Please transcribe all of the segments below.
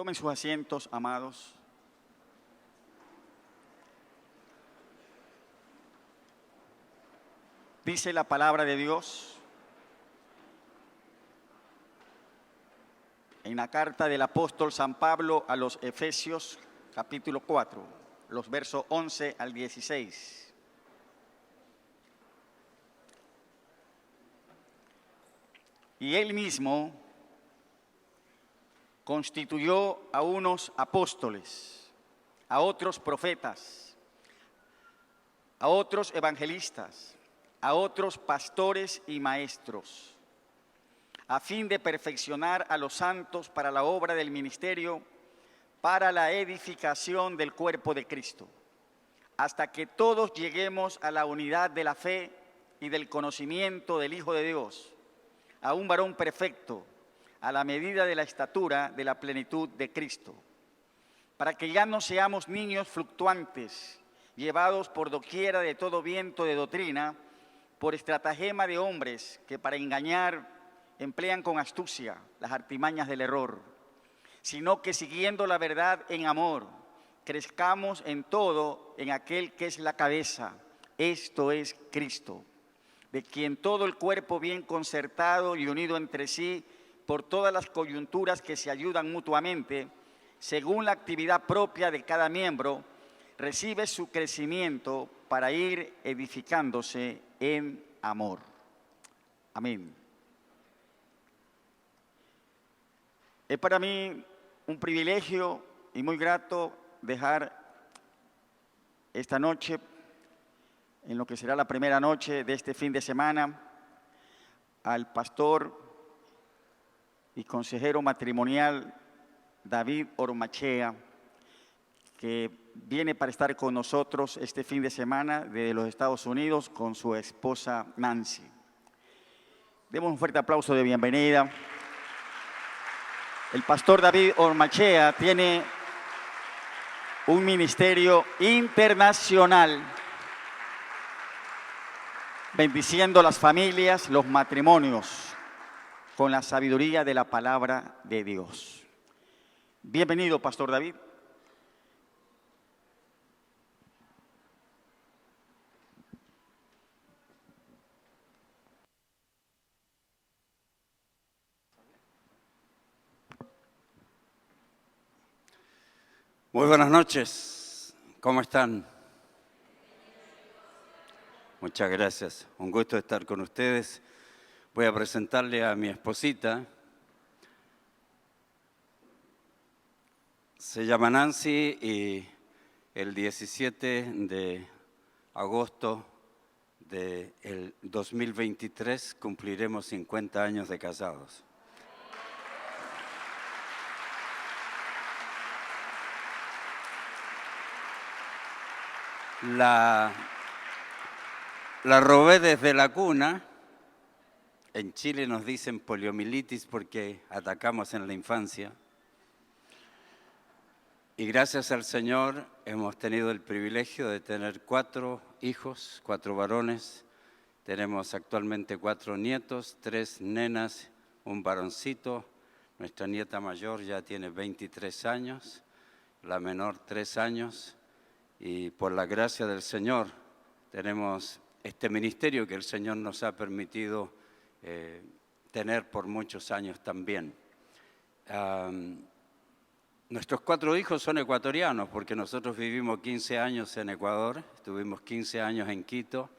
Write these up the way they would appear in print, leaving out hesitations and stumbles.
Tomen sus asientos, amados. Dice la palabra de Dios en la carta del apóstol San Pablo a los Efesios, capítulo 4, los versos 11 al 16. Y él mismo constituyó a unos apóstoles, a otros profetas, a otros evangelistas, a otros pastores y maestros, a fin de perfeccionar a los santos para la obra del ministerio, para la edificación del cuerpo de Cristo, hasta que todos lleguemos a la unidad de la fe y del conocimiento del Hijo de Dios, a un varón perfecto, a la medida de la estatura de la plenitud de Cristo, para que ya no seamos niños fluctuantes, llevados por doquiera de todo viento de doctrina, por estratagema de hombres que para engañar emplean con astucia las artimañas del error, sino que siguiendo la verdad en amor, crezcamos en todo en aquel que es la cabeza, esto es Cristo, de quien todo el cuerpo bien concertado y unido entre sí por todas las coyunturas que se ayudan mutuamente, según la actividad propia de cada miembro, recibe su crecimiento para ir edificándose en amor. Amén. Es para mí un privilegio y muy grato dejar esta noche, en lo que será la primera noche de este fin de semana, al pastor y consejero matrimonial David Ormachea, que viene para estar con nosotros este fin de semana de los Estados Unidos con su esposa Nancy. Demos un fuerte aplauso de bienvenida. El pastor David Ormachea tiene un ministerio internacional bendiciendo las familias, los matrimonios, con la sabiduría de la palabra de Dios. Bienvenido, pastor David. Muy buenas noches, ¿cómo están? Muchas gracias, un gusto estar con ustedes. Voy a presentarle a mi esposita. Se llama Nancy y el 17 de agosto del 2023 cumpliremos 50 años de casados. La robé desde la cuna. En Chile nos dicen poliomielitis porque atacamos en la infancia. Y gracias al Señor hemos tenido el privilegio de tener 4 hijos, 4 varones. Tenemos actualmente 4 nietos, 3 nenas, un varoncito. Nuestra nieta mayor ya tiene 23 años, la menor 3 años. Y por la gracia del Señor tenemos este ministerio que el Señor nos ha permitido tener por muchos años también. Nuestros 4 hijos son ecuatorianos porque nosotros vivimos 15 años en Ecuador, estuvimos 15 años en Quito,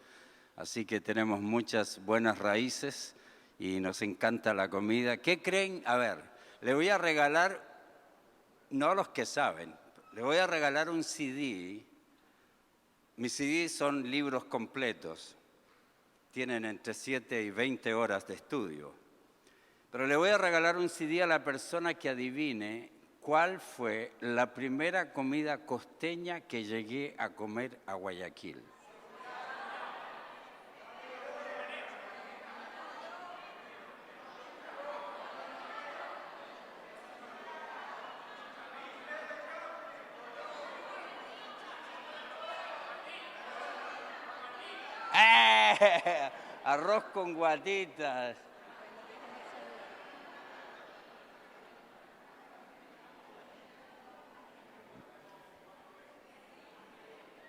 así que tenemos muchas buenas raíces y nos encanta la comida. ¿Qué creen? A ver, le voy a regalar, no a los que saben, le voy a regalar un CD. Mis CDs son libros completos, tienen entre 7 y 20 horas de estudio. Pero le voy a regalar un CD a la persona que adivine cuál fue la primera comida costeña que llegué a comer a Guayaquil. Arroz con guatitas.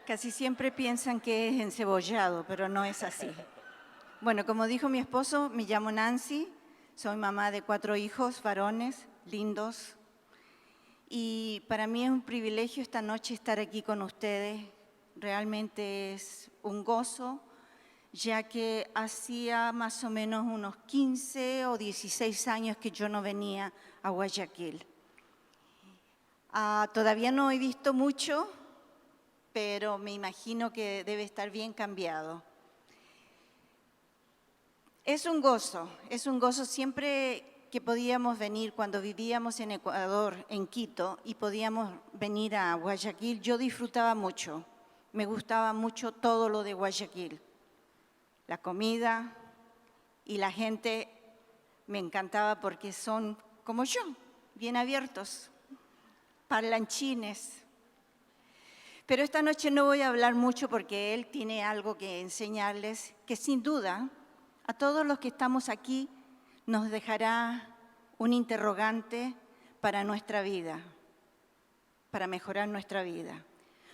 Casi siempre piensan que es encebollado, pero no es así. Bueno, como dijo mi esposo, me llamo Nancy, soy mamá de 4 hijos varones, lindos. Y para mí es un privilegio esta noche estar aquí con ustedes. Realmente es un gozo, ya que hacía más o menos unos 15 o 16 años que yo no venía a Guayaquil. Todavía no he visto mucho, pero me imagino que debe estar bien cambiado. Es un gozo siempre que podíamos venir cuando vivíamos en Ecuador, en Quito, y podíamos venir a Guayaquil. Yo disfrutaba mucho, me gustaba mucho todo lo de Guayaquil. La comida y la gente me encantaba porque son como yo, bien abiertos, parlanchines. Pero esta noche no voy a hablar mucho porque él tiene algo que enseñarles que sin duda a todos los que estamos aquí nos dejará un interrogante para nuestra vida, para mejorar nuestra vida.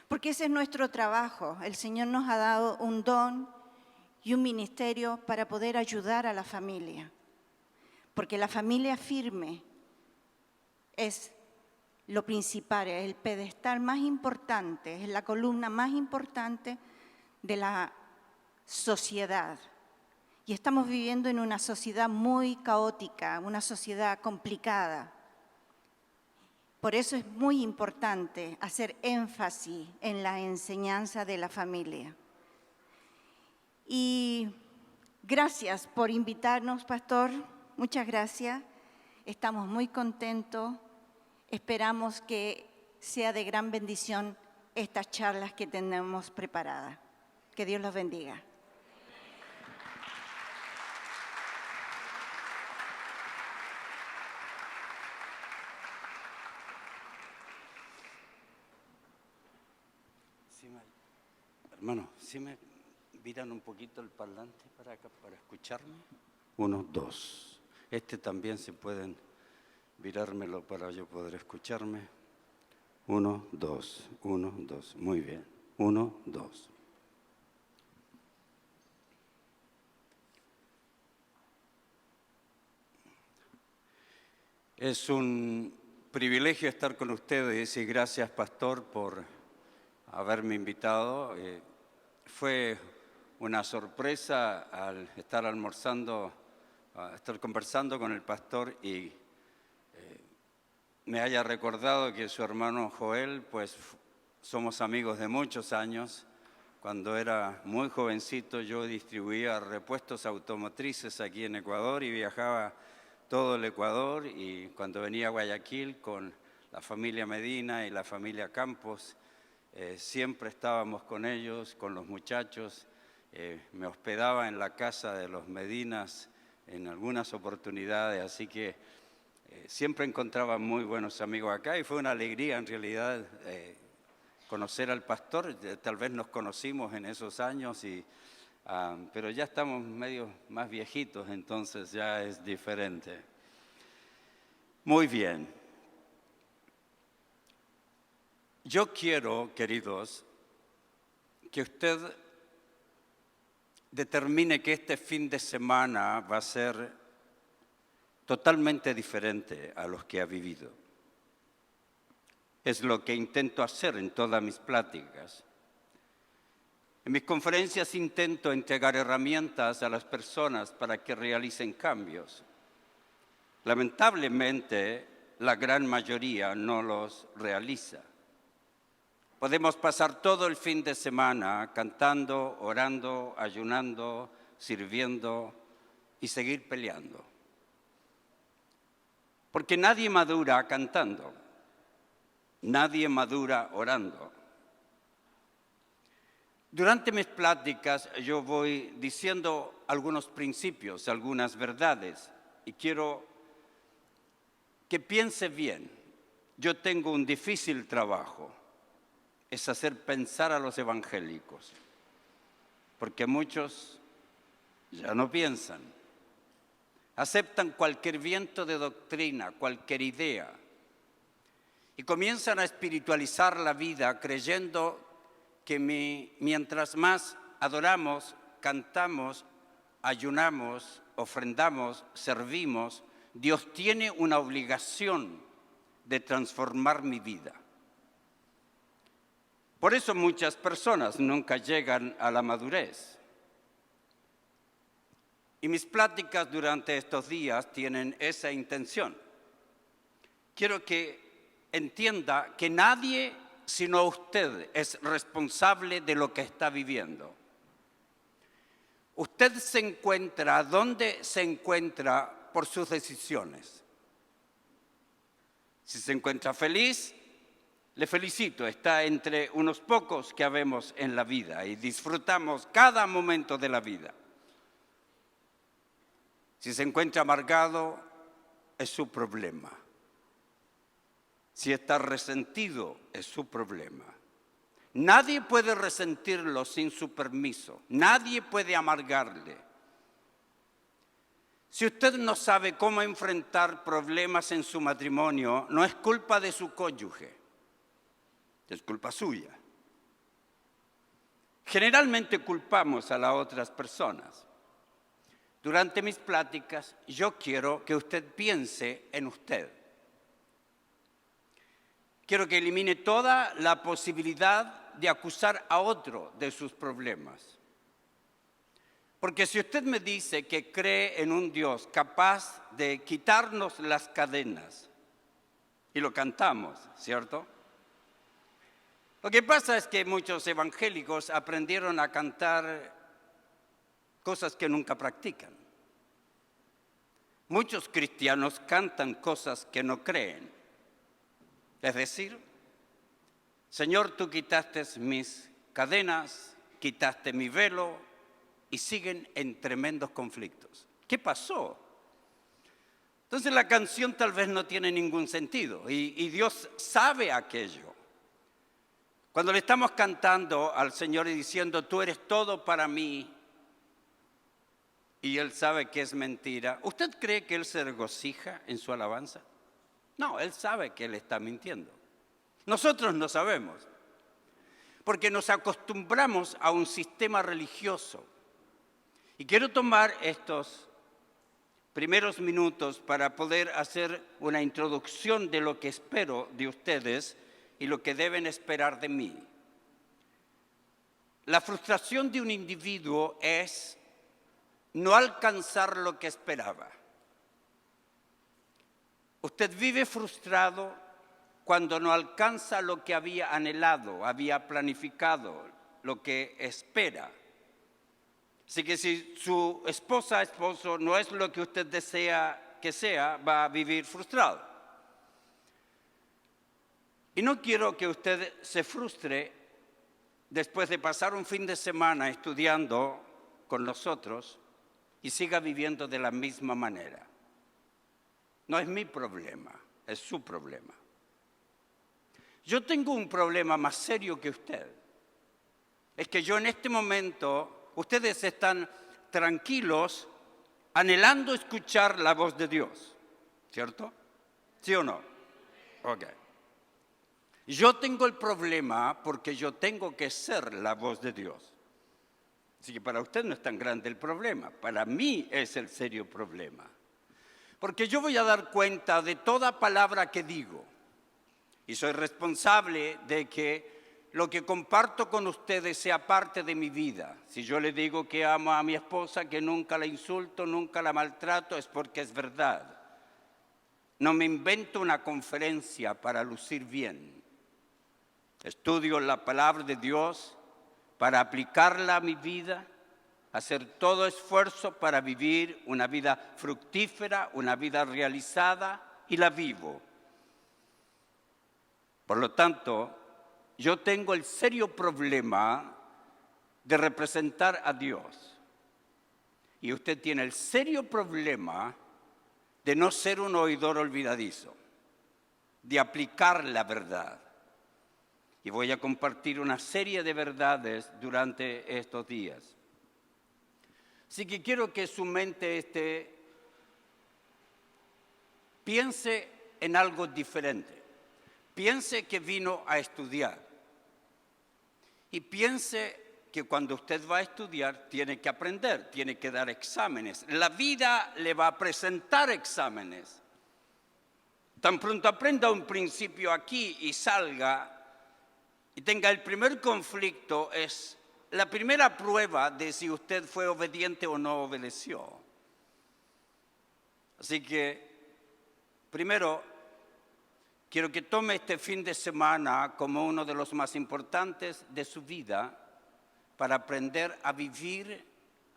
Porque ese es nuestro trabajo. El Señor nos ha dado un don y un ministerio para poder ayudar a la familia. Porque la familia firme es lo principal, es el pedestal más importante, es la columna más importante de la sociedad. Y estamos viviendo en una sociedad muy caótica, una sociedad complicada. Por eso es muy importante hacer énfasis en la enseñanza de la familia. Y gracias por invitarnos, pastor. Muchas gracias. Estamos muy contentos. Esperamos que sea de gran bendición estas charlas que tenemos preparadas. Que Dios los bendiga. Hermano, ¿sí me viran un poquito el parlante para acá, para escucharme? 1, 2. También si pueden virármelo para yo poder escucharme. 1, 2, 1, 2. Muy bien. 1, 2. Es un privilegio estar con ustedes y gracias, pastor, por haberme invitado. Fue una sorpresa al estar estar conversando con el pastor y me haya recordado que su hermano Joel, pues somos amigos de muchos años. Cuando era muy jovencito yo distribuía repuestos automotrices aquí en Ecuador y viajaba todo el Ecuador, y cuando venía a Guayaquil con la familia Medina y la familia Campos, siempre estábamos con ellos, con los muchachos. Me hospedaba en la casa de los Medinas en algunas oportunidades, así que siempre encontraba muy buenos amigos acá y fue una alegría en realidad conocer al pastor. Tal vez nos conocimos en esos años, pero ya estamos medio más viejitos, entonces ya es diferente. Muy bien. Yo quiero, queridos, que usted determine que este fin de semana va a ser totalmente diferente a los que ha vivido. Es lo que intento hacer en todas mis pláticas. En mis conferencias intento entregar herramientas a las personas para que realicen cambios. Lamentablemente, la gran mayoría no los realiza. Podemos pasar todo el fin de semana cantando, orando, ayunando, sirviendo y seguir peleando. Porque nadie madura cantando, nadie madura orando. Durante mis pláticas yo voy diciendo algunos principios, algunas verdades, y quiero que piense bien. Yo tengo un difícil trabajo, es hacer pensar a los evangélicos, porque muchos ya no piensan. Aceptan cualquier viento de doctrina, cualquier idea, y comienzan a espiritualizar la vida creyendo que mientras más adoramos, cantamos, ayunamos, ofrendamos, servimos, Dios tiene una obligación de transformar mi vida. Por eso muchas personas nunca llegan a la madurez. Y mis pláticas durante estos días tienen esa intención. Quiero que entienda que nadie sino usted es responsable de lo que está viviendo. Usted se encuentra donde se encuentra por sus decisiones. Si se encuentra feliz, le felicito, está entre unos pocos que habemos en la vida y disfrutamos cada momento de la vida. Si se encuentra amargado, es su problema. Si está resentido, es su problema. Nadie puede resentirlo sin su permiso. Nadie puede amargarle. Si usted no sabe cómo enfrentar problemas en su matrimonio, no es culpa de su cónyuge, es culpa suya. Generalmente culpamos a las otras personas. Durante mis pláticas, yo quiero que usted piense en usted. Quiero que elimine toda la posibilidad de acusar a otro de sus problemas. Porque si usted me dice que cree en un Dios capaz de quitarnos las cadenas, y lo cantamos, ¿cierto? Lo que pasa es que muchos evangélicos aprendieron a cantar cosas que nunca practican. Muchos cristianos cantan cosas que no creen. Es decir, Señor, tú quitaste mis cadenas, quitaste mi velo y siguen en tremendos conflictos. ¿Qué pasó? Entonces la canción tal vez no tiene ningún sentido y Dios sabe aquello. Cuando le estamos cantando al Señor y diciendo, tú eres todo para mí, y Él sabe que es mentira, ¿usted cree que Él se regocija en su alabanza? No, Él sabe que Él está mintiendo. Nosotros no sabemos, porque nos acostumbramos a un sistema religioso. Y quiero tomar estos primeros minutos para poder hacer una introducción de lo que espero de ustedes y lo que deben esperar de mí. La frustración de un individuo es no alcanzar lo que esperaba. Usted vive frustrado cuando no alcanza lo que había anhelado, había planificado, lo que espera. Así que si su esposa, esposo no es lo que usted desea que sea, va a vivir frustrado. Y no quiero que usted se frustre después de pasar un fin de semana estudiando con nosotros y siga viviendo de la misma manera. No es mi problema, es su problema. Yo tengo un problema más serio que usted. Es que yo en este momento, ustedes están tranquilos, anhelando escuchar la voz de Dios, ¿cierto? ¿Sí o no? Ok. Yo tengo el problema porque yo tengo que ser la voz de Dios. Así que para usted no es tan grande el problema, para mí es el serio problema. Porque yo voy a dar cuenta de toda palabra que digo y soy responsable de que lo que comparto con ustedes sea parte de mi vida. Si yo le digo que amo a mi esposa, que nunca la insulto, nunca la maltrato, es porque es verdad. No me invento una conferencia para lucir bien. Estudio la palabra de Dios para aplicarla a mi vida, hacer todo esfuerzo para vivir una vida fructífera, una vida realizada, y la vivo. Por lo tanto, yo tengo el serio problema de representar a Dios. Y usted tiene el serio problema de no ser un oidor olvidadizo, de aplicar la verdad. Y voy a compartir una serie de verdades durante estos días. Así que quiero que su mente piense en algo diferente. Piense que vino a estudiar. y piense que cuando usted va a estudiar tiene que aprender, tiene que dar exámenes. La vida le va a presentar exámenes. Tan pronto aprenda un principio aquí y salga y tenga el primer conflicto, es la primera prueba de si usted fue obediente o no obedeció. Así que, primero, quiero que tome este fin de semana como uno de los más importantes de su vida para aprender a vivir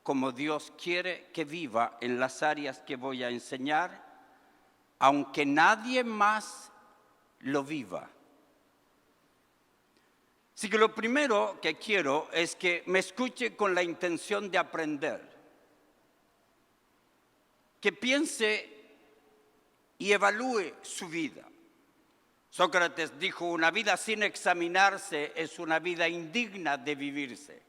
como Dios quiere que viva en las áreas que voy a enseñar, aunque nadie más lo viva. Así que lo primero que quiero es que me escuche con la intención de aprender, que piense y evalúe su vida. Sócrates dijo, una vida sin examinarse es una vida indigna de vivirse.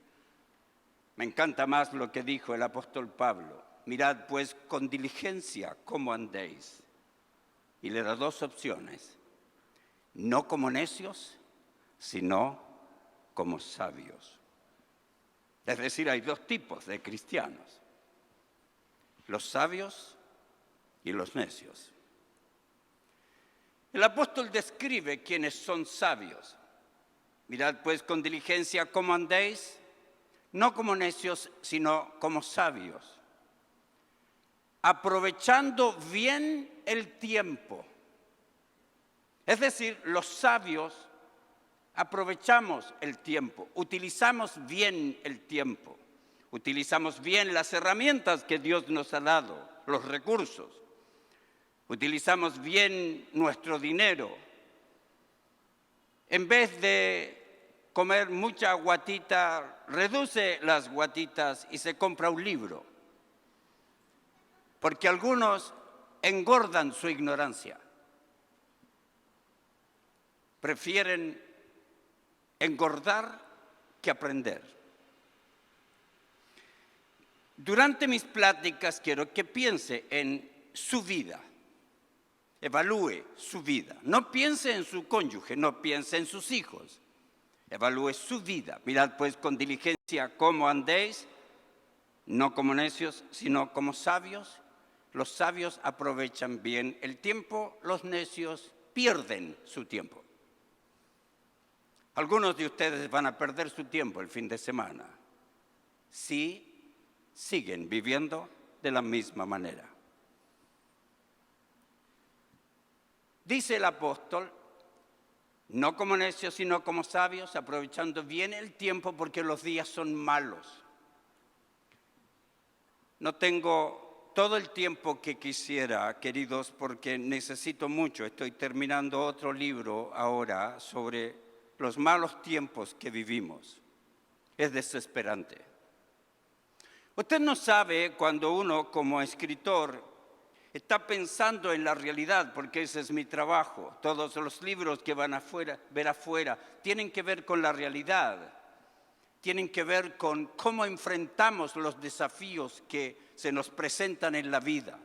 Me encanta más lo que dijo el apóstol Pablo. Mirad pues con diligencia cómo andéis. Y le da dos opciones. No como necios, sino como sabios. Es decir, hay dos tipos de cristianos. Los sabios y los necios. El apóstol describe quiénes son sabios. Mirad pues con diligencia cómo andéis, no como necios, sino como sabios, aprovechando bien el tiempo. Es decir, los sabios aprovechamos el tiempo, utilizamos bien el tiempo, utilizamos bien las herramientas que Dios nos ha dado, los recursos, utilizamos bien nuestro dinero. En vez de comer mucha guatita, reduce las guatitas y se compra un libro. Porque algunos engordan su ignorancia. Prefieren engordar que aprender. Durante mis pláticas quiero que piense en su vida. Evalúe su vida. No piense en su cónyuge, no piense en sus hijos. Evalúe su vida. Mirad pues con diligencia cómo andéis, no como necios, sino como sabios. Los sabios aprovechan bien el tiempo, los necios pierden su tiempo. Algunos de ustedes van a perder su tiempo el fin de semana si siguen viviendo de la misma manera. Dice el apóstol, no como necios, sino como sabios, aprovechando bien el tiempo porque los días son malos. No tengo todo el tiempo que quisiera, queridos, porque necesito mucho. Estoy terminando otro libro ahora sobre los malos tiempos que vivimos. Es desesperante. Usted no sabe cuando uno como escritor está pensando en la realidad, porque ese es mi trabajo. Todos los libros que van afuera, ver afuera, tienen que ver con la realidad. Tienen que ver con cómo enfrentamos los desafíos que se nos presentan en la vida.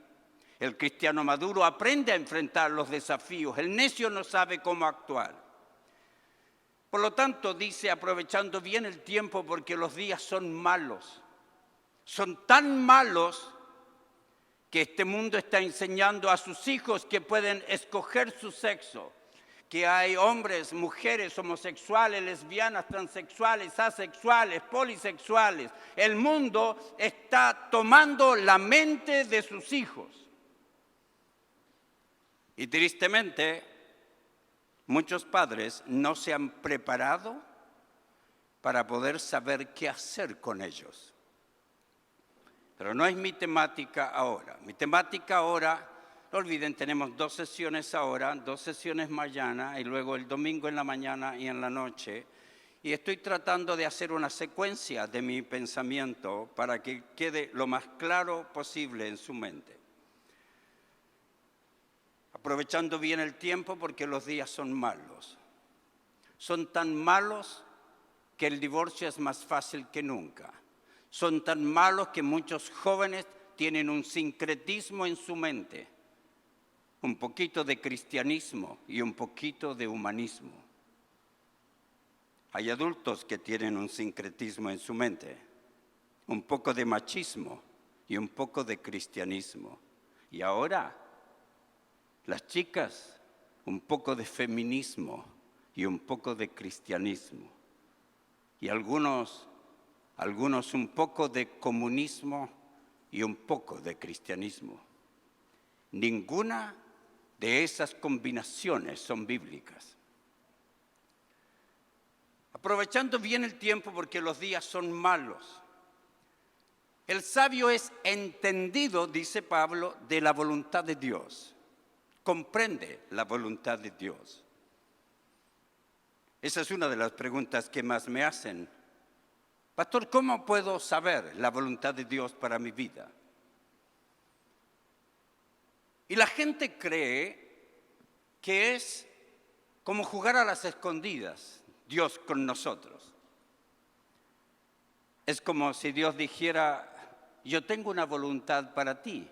El cristiano maduro aprende a enfrentar los desafíos. El necio no sabe cómo actuar. Por lo tanto, dice, aprovechando bien el tiempo porque los días son malos. Son tan malos que este mundo está enseñando a sus hijos que pueden escoger su sexo, que hay hombres, mujeres, homosexuales, lesbianas, transexuales, asexuales, polisexuales. El mundo está tomando la mente de sus hijos. Y tristemente, muchos padres no se han preparado para poder saber qué hacer con ellos. Pero no es mi temática ahora. Mi temática ahora, no olviden, tenemos 2 sesiones ahora, 2 sesiones mañana y luego el domingo en la mañana y en la noche. Y estoy tratando de hacer una secuencia de mi pensamiento para que quede lo más claro posible en su mente. Aprovechando bien el tiempo porque los días son malos. Son tan malos que el divorcio es más fácil que nunca. Son tan malos que muchos jóvenes tienen un sincretismo en su mente, un poquito de cristianismo y un poquito de humanismo. Hay adultos que tienen un sincretismo en su mente, un poco de machismo y un poco de cristianismo. Y ahora, las chicas, un poco de feminismo y un poco de cristianismo. Y algunos un poco de comunismo y un poco de cristianismo. Ninguna de esas combinaciones son bíblicas. Aprovechando bien el tiempo porque los días son malos. El sabio es entendido, dice Pablo, de la voluntad de Dios. Comprende la voluntad de Dios. Esa es una de las preguntas que más me hacen. Pastor, ¿cómo puedo saber la voluntad de Dios para mi vida? Y la gente cree que es como jugar a las escondidas, Dios con nosotros. Es como si Dios dijera, yo tengo una voluntad para ti,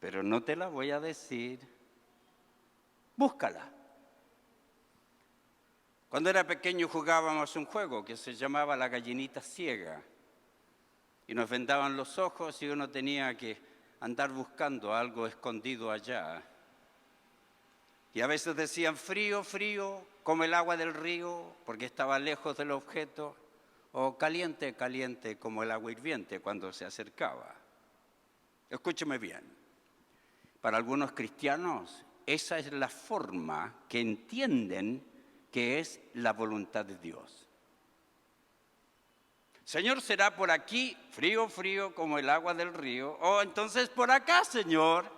pero no te la voy a decir, búscala. Cuando era pequeño jugábamos un juego que se llamaba la gallinita ciega y nos vendaban los ojos y uno tenía que andar buscando algo escondido allá. Y a veces decían frío, frío, como el agua del río, porque estaba lejos del objeto, o caliente, caliente, como el agua hirviente cuando se acercaba. Escúcheme bien, para algunos cristianos esa es la forma que entienden que es la voluntad de Dios. Señor, será por aquí, frío, frío, como el agua del río, o entonces por acá, Señor.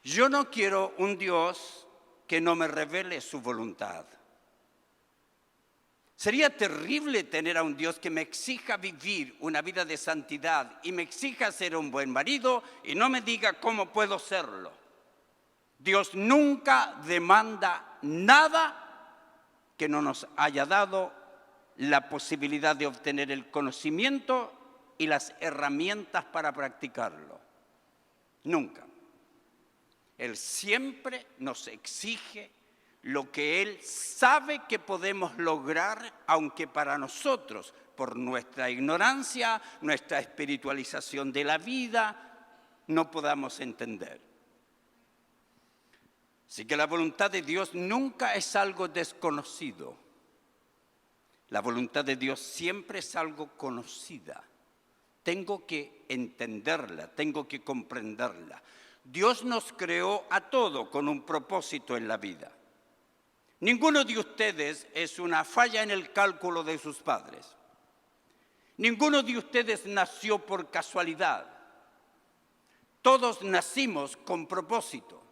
Yo no quiero un Dios que no me revele su voluntad. Sería terrible tener a un Dios que me exija vivir una vida de santidad y me exija ser un buen marido y no me diga cómo puedo serlo. Dios nunca demanda nada que no nos haya dado la posibilidad de obtener el conocimiento y las herramientas para practicarlo. Nunca. Él siempre nos exige lo que Él sabe que podemos lograr, aunque para nosotros, por nuestra ignorancia, nuestra espiritualización de la vida, no podamos entender. Así que la voluntad de Dios nunca es algo desconocido. La voluntad de Dios siempre es algo conocida. Tengo que entenderla, tengo que comprenderla. Dios nos creó a todos con un propósito en la vida. Ninguno de ustedes es una falla en el cálculo de sus padres. Ninguno de ustedes nació por casualidad. Todos nacimos con propósito.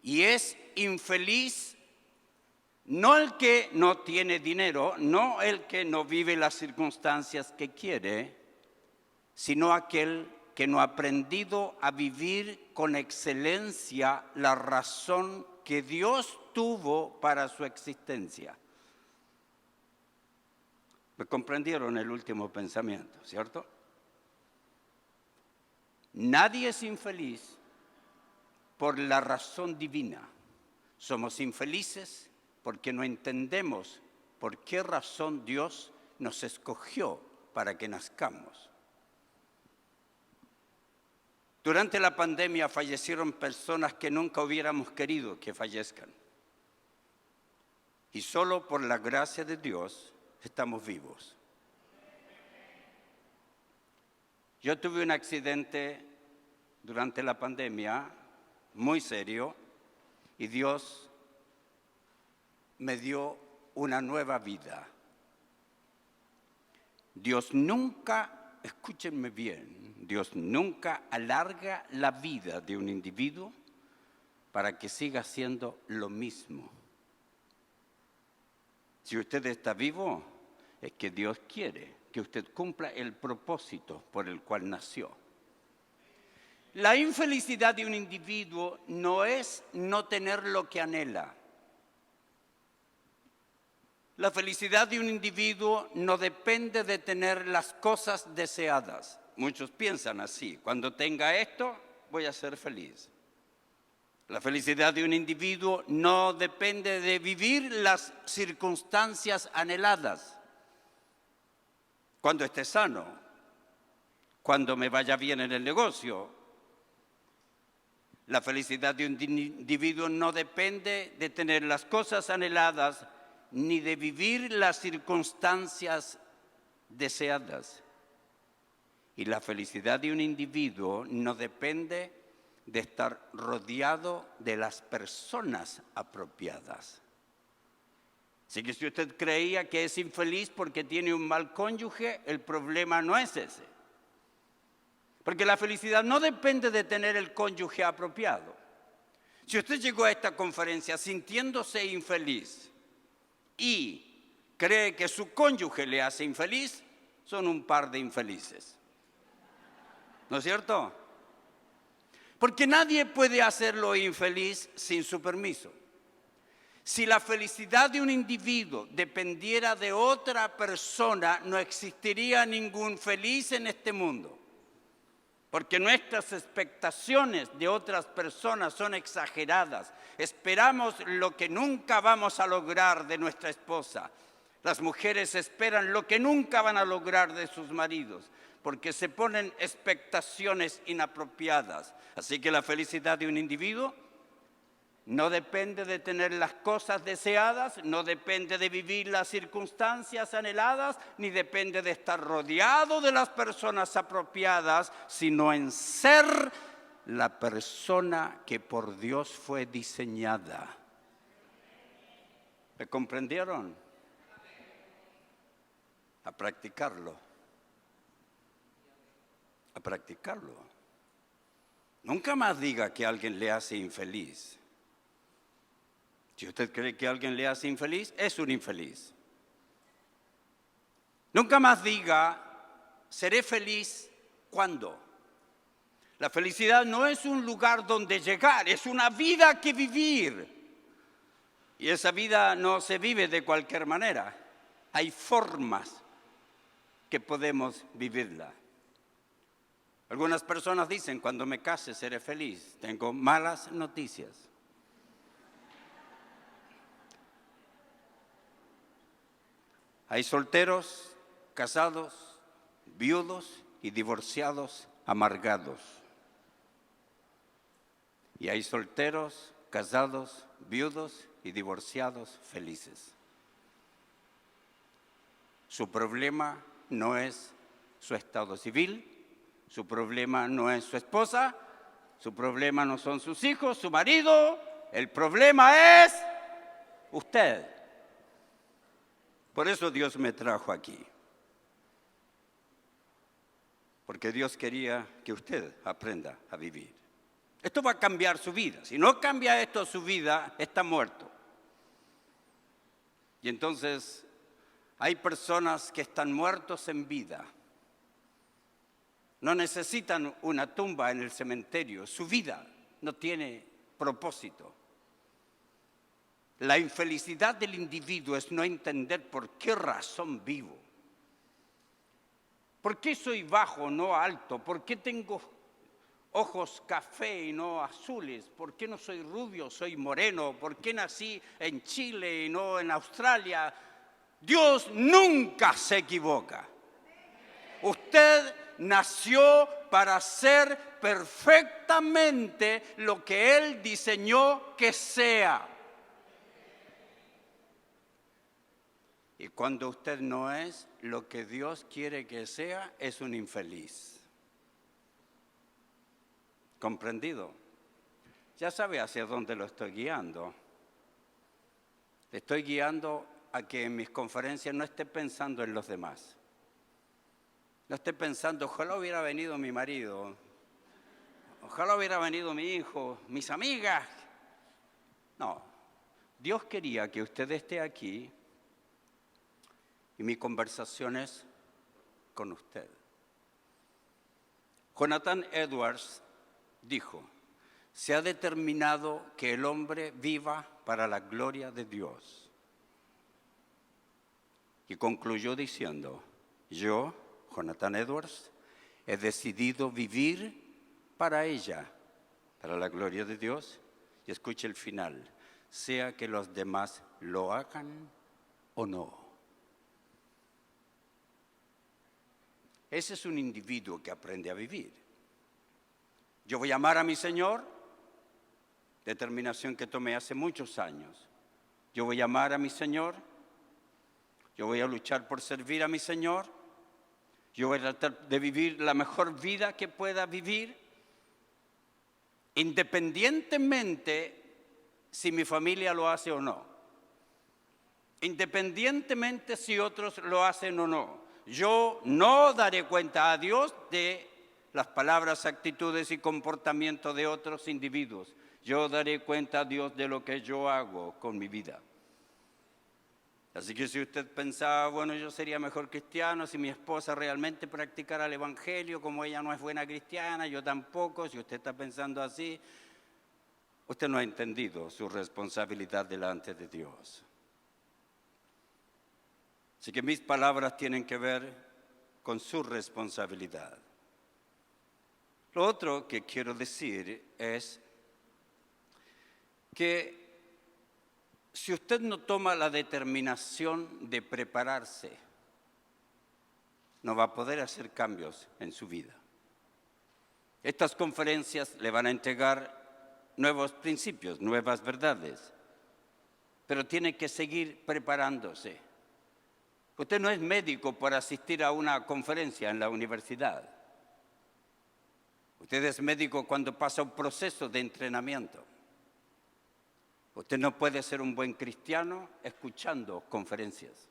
Y es infeliz no el que no tiene dinero, no el que no vive las circunstancias que quiere, sino aquel que no ha aprendido a vivir con excelencia la razón que Dios tuvo para su existencia. ¿Me comprendieron el último pensamiento, cierto? Nadie es infeliz por la razón divina. Somos infelices porque no entendemos por qué razón Dios nos escogió para que nazcamos. Durante la pandemia fallecieron personas que nunca hubiéramos querido que fallezcan. Y solo por la gracia de Dios estamos vivos. Yo tuve un accidente durante la pandemia muy serio y Dios me dio una nueva vida. Dios nunca, escúchenme bien, Dios nunca alarga la vida de un individuo para que siga haciendo lo mismo. Si usted está vivo, es que Dios quiere que usted cumpla el propósito por el cual nació. La infelicidad de un individuo no es no tener lo que anhela. La felicidad de un individuo no depende de tener las cosas deseadas. Muchos piensan así, cuando tenga esto, voy a ser feliz. La felicidad de un individuo no depende de vivir las circunstancias anheladas. Cuando esté sano, cuando me vaya bien en el negocio. La felicidad de un individuo no depende de tener las cosas anheladas ni de vivir las circunstancias deseadas. Y la felicidad de un individuo no depende de estar rodeado de las personas apropiadas. Así que si usted creía que es infeliz porque tiene un mal cónyuge, el problema no es ese. Porque la felicidad no depende de tener el cónyuge apropiado. Si usted llegó a esta conferencia sintiéndose infeliz y cree que su cónyuge le hace infeliz, son un par de infelices. ¿No es cierto? Porque nadie puede hacerlo infeliz sin su permiso. Si la felicidad de un individuo dependiera de otra persona, no existiría ningún feliz en este mundo. Porque nuestras expectaciones de otras personas son exageradas. Esperamos lo que nunca vamos a lograr de nuestra esposa. Las mujeres esperan lo que nunca van a lograr de sus maridos, porque se ponen expectaciones inapropiadas. Así que la felicidad de un individuo no depende de tener las cosas deseadas, no depende de vivir las circunstancias anheladas, ni depende de estar rodeado de las personas apropiadas, sino en ser la persona que por Dios fue diseñada. ¿Me comprendieron? A practicarlo. A practicarlo. Nunca más diga que alguien le hace infeliz. Si usted cree que alguien le hace infeliz, es un infeliz. Nunca más diga, seré feliz cuando. La felicidad no es un lugar donde llegar, es una vida que vivir. Y esa vida no se vive de cualquier manera. Hay formas que podemos vivirla. Algunas personas dicen, cuando me case seré feliz. Tengo malas noticias. Hay solteros, casados, viudos y divorciados amargados. Y hay solteros, casados, viudos y divorciados felices. Su problema no es su estado civil, su problema no es su esposa, su problema no son sus hijos, su marido, el problema es usted. Por eso Dios me trajo aquí. Porque Dios quería que usted aprenda a vivir. Esto va a cambiar su vida. Si no cambia esto su vida, está muerto. Y entonces hay personas que están muertos en vida. No necesitan una tumba en el cementerio. Su vida no tiene propósito. La infelicidad del individuo es no entender por qué razón vivo. ¿Por qué soy bajo, no alto? ¿Por qué tengo ojos café y no azules? ¿Por qué no soy rubio, soy moreno? ¿Por qué nací en Chile y no en Australia? Dios nunca se equivoca. Usted nació para ser perfectamente lo que Él diseñó que sea. Y cuando usted no es lo que Dios quiere que sea, es un infeliz. ¿Comprendido? Ya sabe hacia dónde lo estoy guiando. Le estoy guiando a que en mis conferencias no esté pensando en los demás. No esté pensando, ojalá hubiera venido mi marido, ojalá hubiera venido mi hijo, mis amigas. No, Dios quería que usted esté aquí y mi conversación es con usted. Jonathan Edwards dijo, se ha determinado que el hombre viva para la gloria de Dios. Y concluyó diciendo, yo, Jonathan Edwards, he decidido vivir para ella, para la gloria de Dios. Y Y escuche el final, sea que los demás lo hagan o no. Ese es un individuo que aprende a vivir. Yo voy a amar a mi Señor, determinación que tomé hace muchos años. Yo voy a amar a mi Señor, yo voy a luchar por servir a mi Señor, yo voy a tratar de vivir la mejor vida que pueda vivir, independientemente si mi familia lo hace o no, independientemente si otros lo hacen o no. Yo no daré cuenta a Dios de las palabras, actitudes y comportamientos de otros individuos. Yo daré cuenta a Dios de lo que yo hago con mi vida. Así que si usted pensaba, bueno, yo sería mejor cristiano si mi esposa realmente practicara el Evangelio, como ella no es buena cristiana, yo tampoco, si usted está pensando así, usted no ha entendido su responsabilidad delante de Dios. Así que mis palabras tienen que ver con su responsabilidad. Lo otro que quiero decir es que si usted no toma la determinación de prepararse, no va a poder hacer cambios en su vida. Estas conferencias le van a entregar nuevos principios, nuevas verdades, pero tiene que seguir preparándose. Usted no es médico por asistir a una conferencia en la universidad. Usted es médico cuando pasa un proceso de entrenamiento. Usted no puede ser un buen cristiano escuchando conferencias.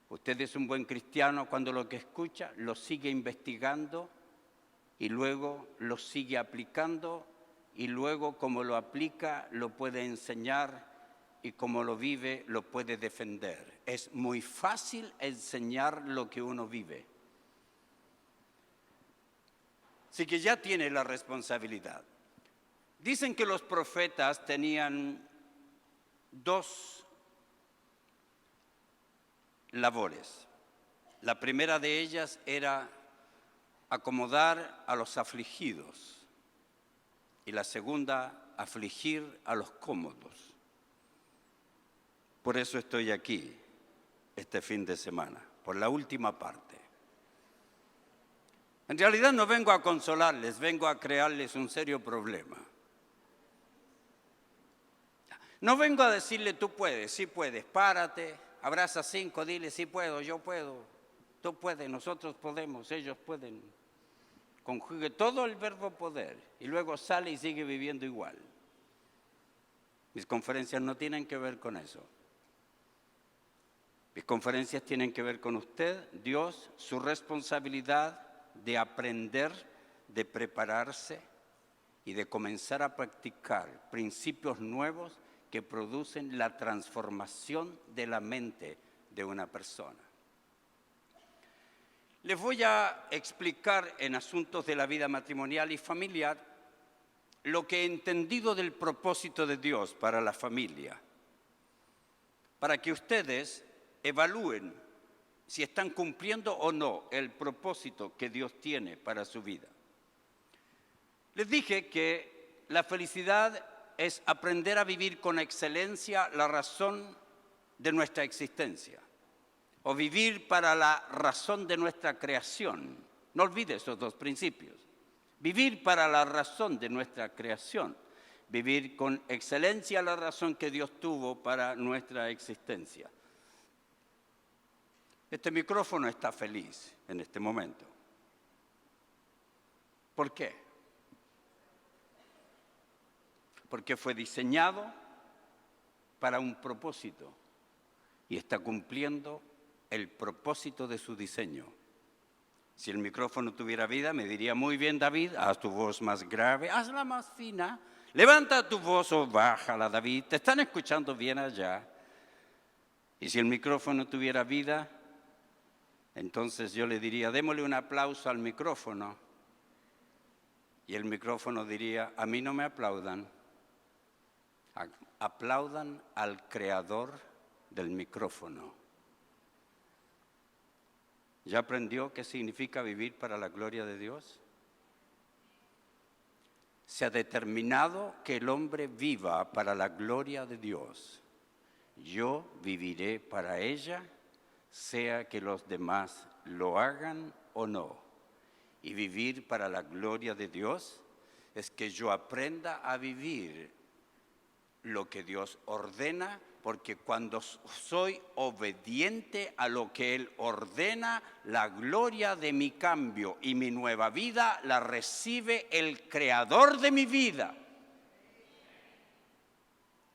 Usted es un buen cristiano cuando lo que escucha lo sigue investigando y luego lo sigue aplicando y luego como lo aplica lo puede enseñar y como lo vive lo puede defender. Es muy fácil enseñar lo que uno vive. Así que ya tiene la responsabilidad. Dicen que los profetas tenían dos labores. La primera de ellas era acomodar a los afligidos y la segunda, afligir a los cómodos. Por eso estoy aquí este fin de semana, por la última parte. En realidad no vengo a consolarles, vengo a crearles un serio problema. No vengo a decirle, tú puedes, sí puedes, párate, abraza 5, dile, sí puedo, yo puedo, tú puedes, nosotros podemos, ellos pueden. Conjugue todo el verbo poder y luego sale y sigue viviendo igual. Mis conferencias no tienen que ver con eso. Mis conferencias tienen que ver con usted, Dios, su responsabilidad de aprender, de prepararse y de comenzar a practicar principios nuevos que producen la transformación de la mente de una persona. Les voy a explicar en asuntos de la vida matrimonial y familiar lo que he entendido del propósito de Dios para la familia, para que ustedes evalúen si están cumpliendo o no el propósito que Dios tiene para su vida. Les dije que la felicidad es aprender a vivir con excelencia la razón de nuestra existencia, o vivir para la razón de nuestra creación. No olvide esos dos principios. Vivir para la razón de nuestra creación, vivir con excelencia la razón que Dios tuvo para nuestra existencia. Este micrófono está feliz en este momento. ¿Por qué? Porque fue diseñado para un propósito y está cumpliendo el propósito de su diseño. Si el micrófono tuviera vida, me diría, muy bien, David, haz tu voz más grave, hazla más fina, levanta tu voz o bájala, David, te están escuchando bien allá. Y si el micrófono tuviera vida, entonces yo le diría, démosle un aplauso al micrófono. Y el micrófono diría, a mí no me aplaudan. Aplaudan al creador del micrófono. ¿Ya aprendió qué significa vivir para la gloria de Dios? se ha determinado que el hombre viva para la gloria de Dios. Yo viviré para ella, sea que los demás lo hagan o no. Y vivir para la gloria de Dios es que yo aprenda a vivir lo que Dios ordena, porque cuando soy obediente a lo que Él ordena, la gloria de mi cambio y mi nueva vida la recibe el Creador de mi vida.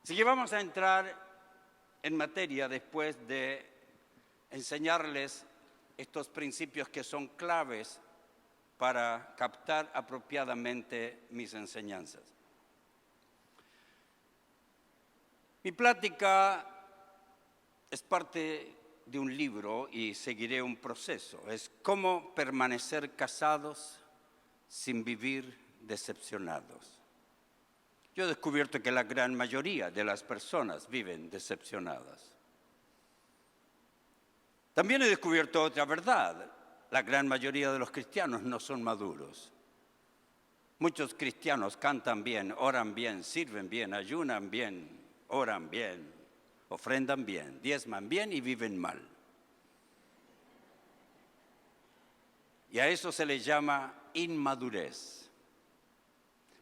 Así que vamos a entrar en materia después de enseñarles estos principios que son claves para captar apropiadamente mis enseñanzas. Mi plática es parte de un libro y seguiré un proceso. Es cómo permanecer casados sin vivir decepcionados. Yo he descubierto que la gran mayoría de las personas viven decepcionadas. También he descubierto otra verdad. La gran mayoría de los cristianos no son maduros. Muchos cristianos cantan bien, oran bien, sirven bien, ayunan bien, oran bien, ofrendan bien, diezman bien y viven mal. Y a eso se le llama inmadurez.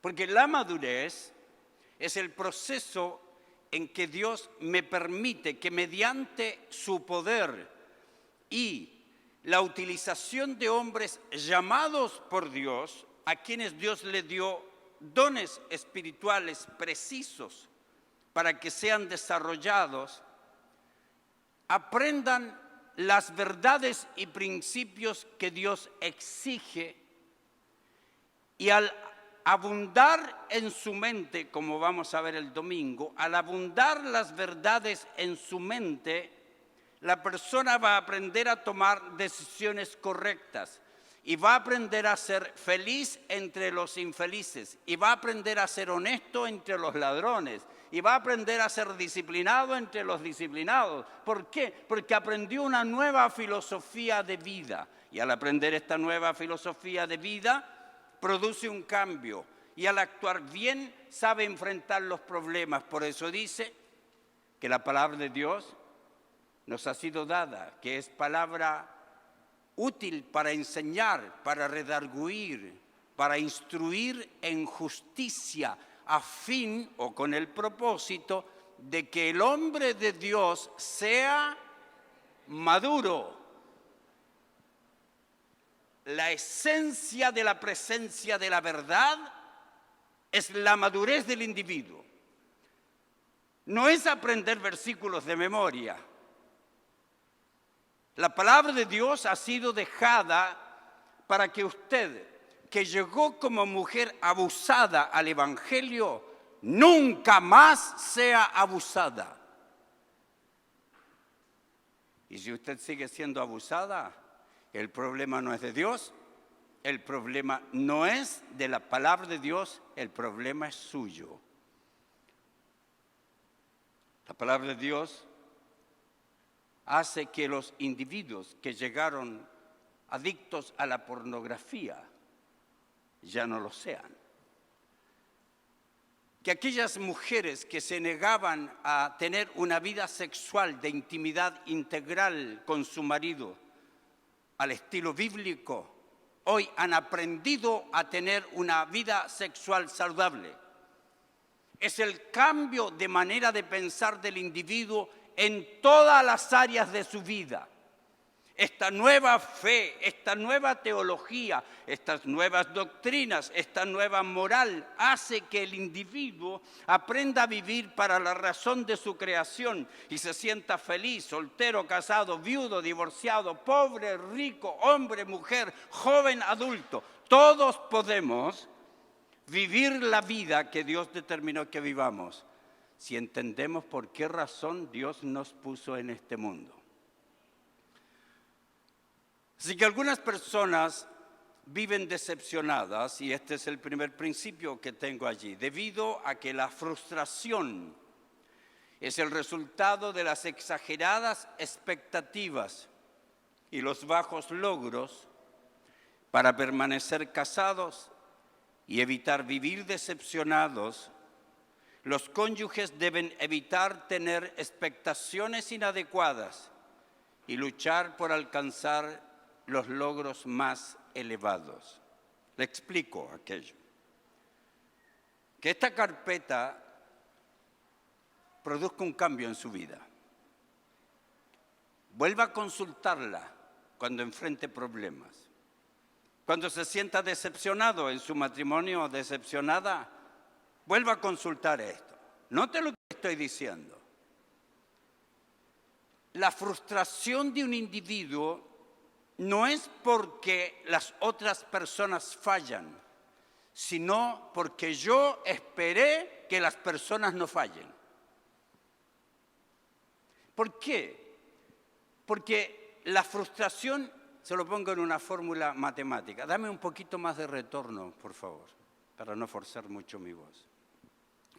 Porque la madurez es el proceso en que Dios me permite que mediante su poder y la utilización de hombres llamados por Dios, a quienes Dios le dio dones espirituales precisos para que sean desarrollados, aprendan las verdades y principios que Dios exige, y al abundar en su mente, como vamos a ver el domingo, al abundar las verdades en su mente, la persona va a aprender a tomar decisiones correctas y va a aprender a ser feliz entre los infelices y va a aprender a ser honesto entre los ladrones y va a aprender a ser disciplinado entre los disciplinados. ¿Por qué? Porque aprendió una nueva filosofía de vida, y al aprender esta nueva filosofía de vida produce un cambio, y al actuar bien sabe enfrentar los problemas. Por eso dice que la palabra de Dios nos ha sido dada, que es palabra útil para enseñar, para redarguir, para instruir en justicia, a fin o con el propósito de que el hombre de Dios sea maduro. La esencia de la presencia de la verdad es la madurez del individuo. No es aprender versículos de memoria. La palabra de Dios ha sido dejada para que usted, que llegó como mujer abusada al Evangelio, nunca más sea abusada. Y si usted sigue siendo abusada, el problema no es de Dios, el problema no es de la palabra de Dios, el problema es suyo. La palabra de Dios hace que los individuos que llegaron adictos a la pornografía ya no lo sean. Que aquellas mujeres que se negaban a tener una vida sexual de intimidad integral con su marido al estilo bíblico, hoy han aprendido a tener una vida sexual saludable. Es el cambio de manera de pensar del individuo en todas las áreas de su vida. Esta nueva fe, esta nueva teología, estas nuevas doctrinas, esta nueva moral hace que el individuo aprenda a vivir para la razón de su creación y se sienta feliz, soltero, casado, viudo, divorciado, pobre, rico, hombre, mujer, joven, adulto. Todos podemos vivir la vida que Dios determinó que vivamos, si entendemos por qué razón Dios nos puso en este mundo. Así que algunas personas viven decepcionadas, y este es el primer principio que tengo allí, debido a que la frustración es el resultado de las exageradas expectativas y los bajos logros para permanecer casados y evitar vivir decepcionados, los cónyuges deben evitar tener expectaciones inadecuadas y luchar por alcanzar los logros más elevados. Le explico aquello. Que esta carpeta produzca un cambio en su vida. Vuelva a consultarla cuando enfrente problemas. Cuando se sienta decepcionado en su matrimonio o decepcionada, vuelva a consultar esto. Note lo que estoy diciendo. La frustración de un individuo no es porque las otras personas fallan, sino porque yo esperé que las personas no fallen. ¿Por qué? Porque la frustración, se lo pongo en una fórmula matemática. Dame un poquito más de retorno, por favor, para no forzar mucho mi voz.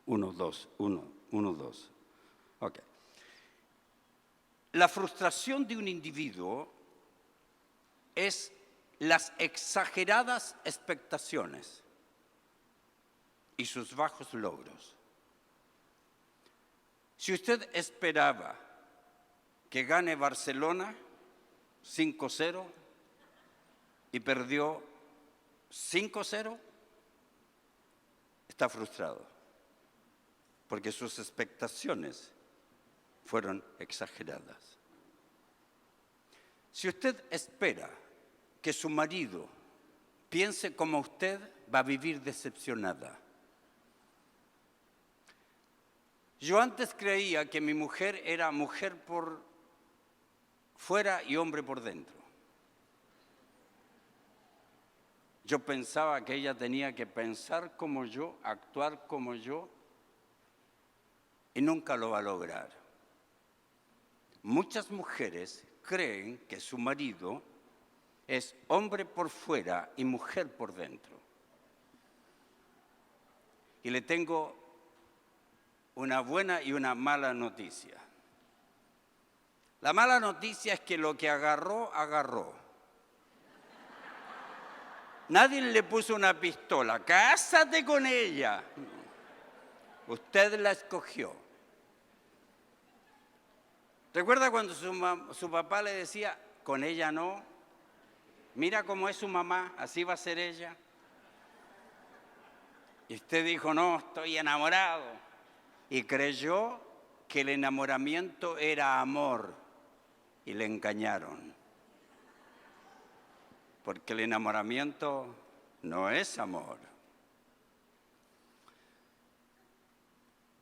1, 2, 1, 1, 2. Ok. La frustración de un individuo es las exageradas expectaciones y sus bajos logros. Si usted esperaba que gane Barcelona 5-0 y perdió 5-0, está frustrado, porque sus expectaciones fueron exageradas. Si usted espera que su marido piense como usted, va a vivir decepcionada. Yo antes creía que mi mujer era mujer por fuera y hombre por dentro. Yo pensaba que ella tenía que pensar como yo, actuar como yo, y nunca lo va a lograr. Muchas mujeres creen que su marido es hombre por fuera y mujer por dentro. Y le tengo una buena y una mala noticia. La mala noticia es que lo que agarró, agarró. Nadie le puso una pistola. ¡Cásate con ella! Usted la escogió. ¿Recuerda cuando su papá le decía, con ella no? Mira cómo es su mamá, así va a ser ella. Y usted dijo, no, estoy enamorado. Y creyó que el enamoramiento era amor. Y le engañaron. Porque el enamoramiento no es amor.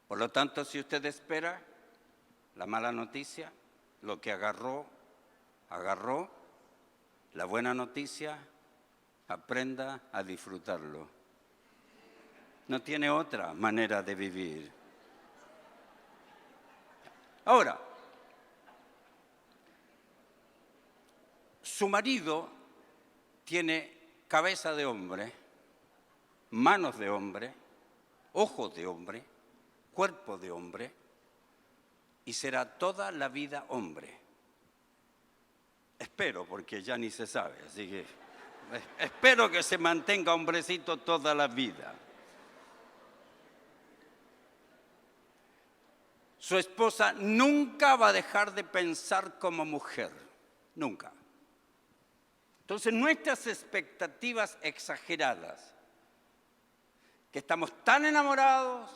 Por lo tanto, si usted espera la mala noticia, lo que agarró, agarró. La buena noticia, aprenda a disfrutarlo. No tiene otra manera de vivir. Ahora, su marido tiene cabeza de hombre, manos de hombre, ojos de hombre, cuerpo de hombre, y será toda la vida hombre. Espero, porque ya ni se sabe, así que espero que se mantenga hombrecito toda la vida. Su esposa nunca va a dejar de pensar como mujer, nunca. Entonces nuestras expectativas exageradas, que estamos tan enamorados,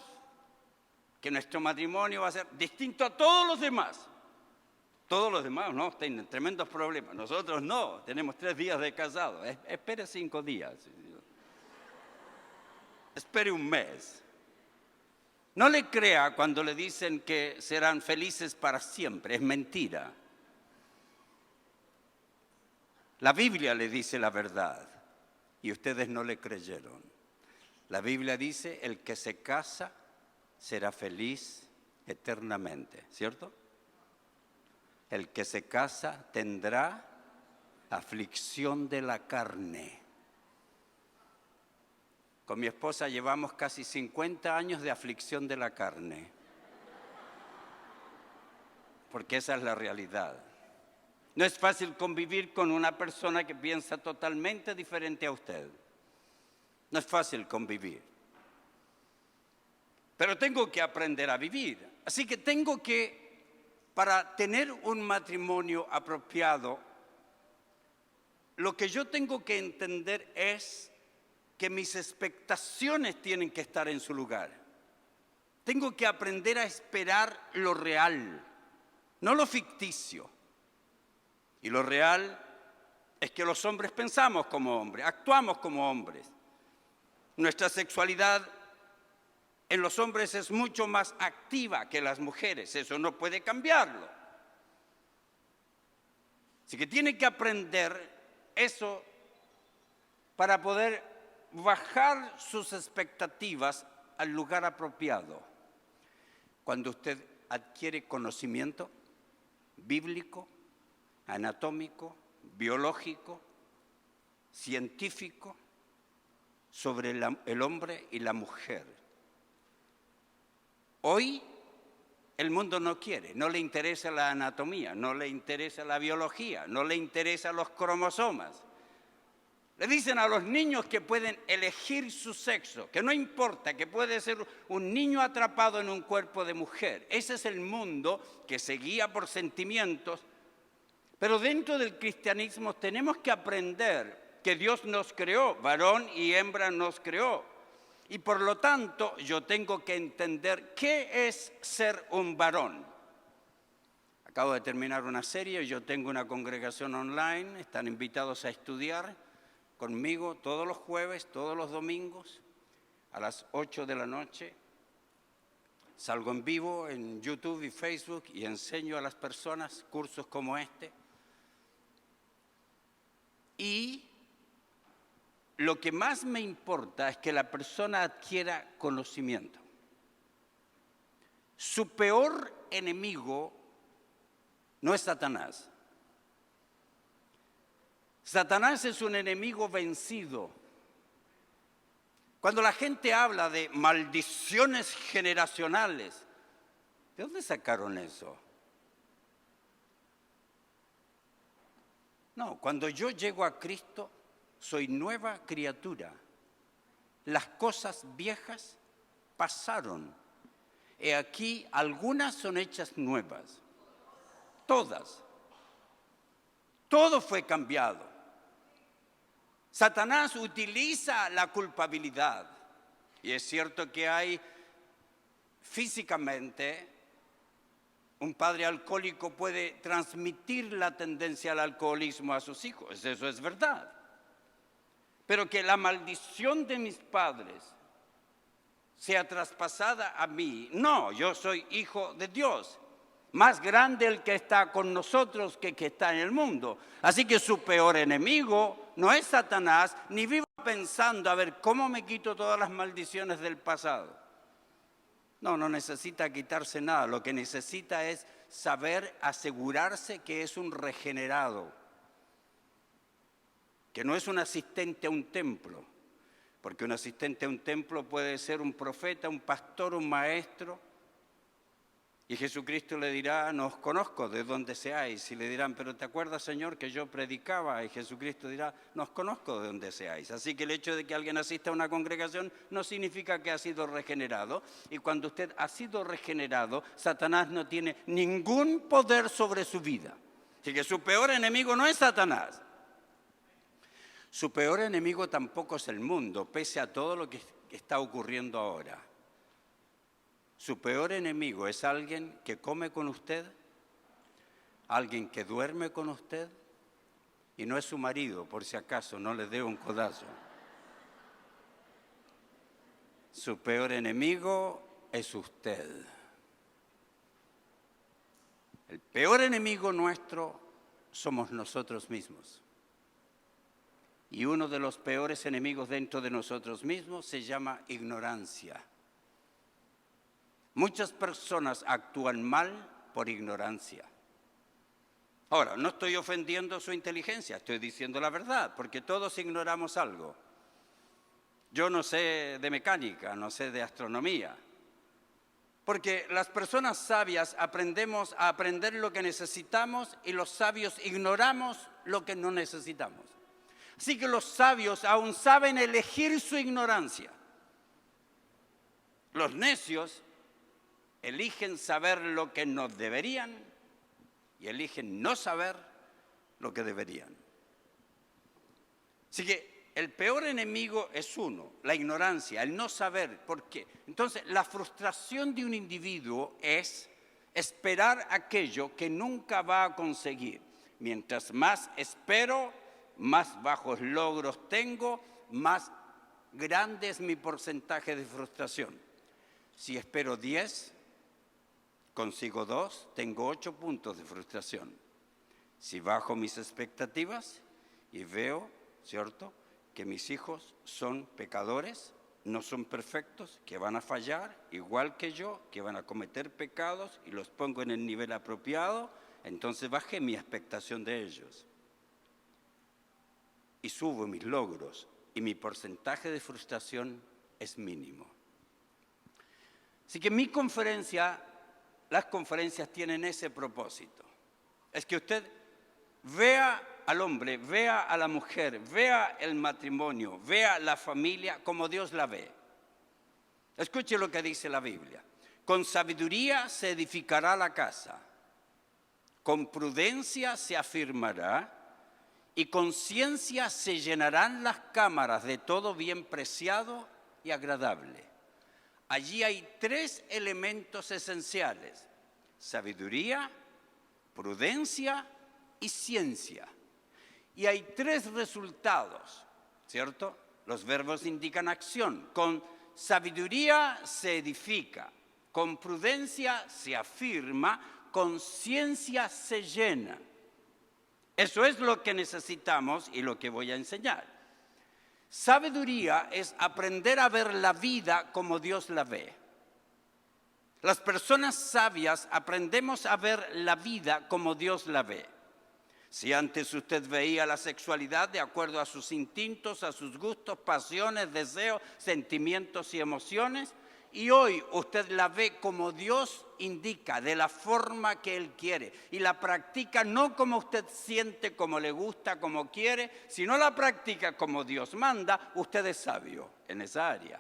que nuestro matrimonio va a ser distinto a todos los demás. Todos los demás no, tienen tremendos problemas. Nosotros no, tenemos 3 días de casado. Espere 5 días. Espere un mes. No le crea cuando le dicen que serán felices para siempre. Es mentira. La Biblia le dice la verdad y ustedes no le creyeron. La Biblia dice, el que se casa será feliz eternamente, ¿cierto? El que se casa tendrá aflicción de la carne. Con mi esposa llevamos casi 50 años de aflicción de la carne. Porque esa es la realidad. No es fácil convivir con una persona que piensa totalmente diferente a usted. No es fácil convivir. Pero tengo que aprender a vivir. Así que tengo que, para tener un matrimonio apropiado, lo que yo tengo que entender es que mis expectaciones tienen que estar en su lugar. Tengo que aprender a esperar lo real, no lo ficticio. Y lo real es que los hombres pensamos como hombres, actuamos como hombres. Nuestra sexualidad en los hombres es mucho más activa que las mujeres, eso no puede cambiarlo. Así que tiene que aprender eso para poder bajar sus expectativas al lugar apropiado. Cuando usted adquiere conocimiento bíblico, anatómico, biológico, científico, sobre el hombre y la mujer. Hoy el mundo no quiere, no le interesa la anatomía, no le interesa la biología, no le interesan los cromosomas. Le dicen a los niños que pueden elegir su sexo, que no importa, que puede ser un niño atrapado en un cuerpo de mujer. Ese es el mundo que se guía por sentimientos. Pero dentro del cristianismo tenemos que aprender que Dios nos creó, varón y hembra nos creó. Y por lo tanto yo tengo que entender qué es ser un varón. Acabo de terminar una serie, yo tengo una congregación online, están invitados a estudiar conmigo todos los jueves, todos los domingos, a las 8 de la noche. Salgo en vivo en YouTube y Facebook y enseño a las personas cursos como este. Y lo que más me importa es que la persona adquiera conocimiento. Su peor enemigo no es Satanás. Satanás es un enemigo vencido. Cuando la gente habla de maldiciones generacionales, ¿de dónde sacaron eso? No, cuando yo llego a Cristo, soy nueva criatura. Las cosas viejas pasaron. He aquí, algunas son hechas nuevas. Todas. Todo fue cambiado. Satanás utiliza la culpabilidad. Y es cierto que hay físicamente, un padre alcohólico puede transmitir la tendencia al alcoholismo a sus hijos. Eso es verdad. Pero que la maldición de mis padres sea traspasada a mí. No, yo soy hijo de Dios. Más grande el que está con nosotros que el que está en el mundo. Así que su peor enemigo no es Satanás, ni viva pensando a ver cómo me quito todas las maldiciones del pasado. No, no necesita quitarse nada. Lo que necesita es saber asegurarse que es un regenerado. Que no es un asistente a un templo. Porque un asistente a un templo puede ser un profeta, un pastor, un maestro. Y Jesucristo le dirá, no os conozco de dónde seáis. Y le dirán, pero ¿te acuerdas, Señor, que yo predicaba? Y Jesucristo dirá, no os conozco de dónde seáis. Así que el hecho de que alguien asista a una congregación no significa que ha sido regenerado. Y cuando usted ha sido regenerado, Satanás no tiene ningún poder sobre su vida. Así que su peor enemigo no es Satanás. Su peor enemigo tampoco es el mundo, pese a todo lo que está ocurriendo ahora. Su peor enemigo es alguien que come con usted, alguien que duerme con usted, y no es su marido, por si acaso, no le dé un codazo. Su peor enemigo es usted. El peor enemigo nuestro somos nosotros mismos. Y uno de los peores enemigos dentro de nosotros mismos se llama ignorancia. Muchas personas actúan mal por ignorancia. Ahora, no estoy ofendiendo su inteligencia, estoy diciendo la verdad, porque todos ignoramos algo. Yo no sé de mecánica, no sé de astronomía. Porque las personas sabias aprendemos a aprender lo que necesitamos y los sabios ignoramos lo que no necesitamos. Así que los sabios aún saben elegir su ignorancia. Los necios eligen saber lo que no deberían y eligen no saber lo que deberían. Así que el peor enemigo es uno, la ignorancia, el no saber por qué. Entonces, la frustración de un individuo es esperar aquello que nunca va a conseguir. Mientras más espero, más bajos logros tengo, más grande es mi porcentaje de frustración. Si espero 10, consigo 2, tengo 8 puntos de frustración. Si bajo mis expectativas y veo, ¿cierto?, que mis hijos son pecadores, no son perfectos, que van a fallar, igual que yo, que van a cometer pecados y los pongo en el nivel apropiado, entonces bajé mi expectación de ellos. Y subo mis logros y mi porcentaje de frustración es mínimo. Así que mi conferencia, las conferencias tienen ese propósito. Es que usted vea al hombre, vea a la mujer, vea el matrimonio, vea la familia como Dios la ve. Escuche lo que dice la Biblia. Con sabiduría se edificará la casa, con prudencia se afirmará y con ciencia se llenarán las cámaras de todo bien preciado y agradable. Allí hay 3 elementos esenciales: sabiduría, prudencia y ciencia. Y hay 3 resultados, ¿cierto? Los verbos indican acción. Con sabiduría se edifica, con prudencia se afirma, con ciencia se llena. Eso es lo que necesitamos y lo que voy a enseñar. Sabiduría es aprender a ver la vida como Dios la ve. Las personas sabias aprendemos a ver la vida como Dios la ve. Si antes usted veía la sexualidad de acuerdo a sus instintos, a sus gustos, pasiones, deseos, sentimientos y emociones, y hoy usted la ve como Dios indica, de la forma que Él quiere, y la practica no como usted siente, como le gusta, como quiere, sino la practica como Dios manda, usted es sabio en esa área.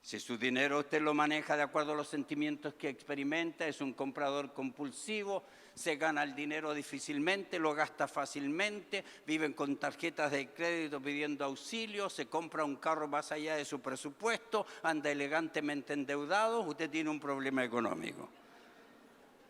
Si su dinero usted lo maneja de acuerdo a los sentimientos que experimenta, es un comprador compulsivo, se gana el dinero difícilmente, lo gasta fácilmente, viven con tarjetas de crédito pidiendo auxilio, se compra un carro más allá de su presupuesto, anda elegantemente endeudado, usted tiene un problema económico.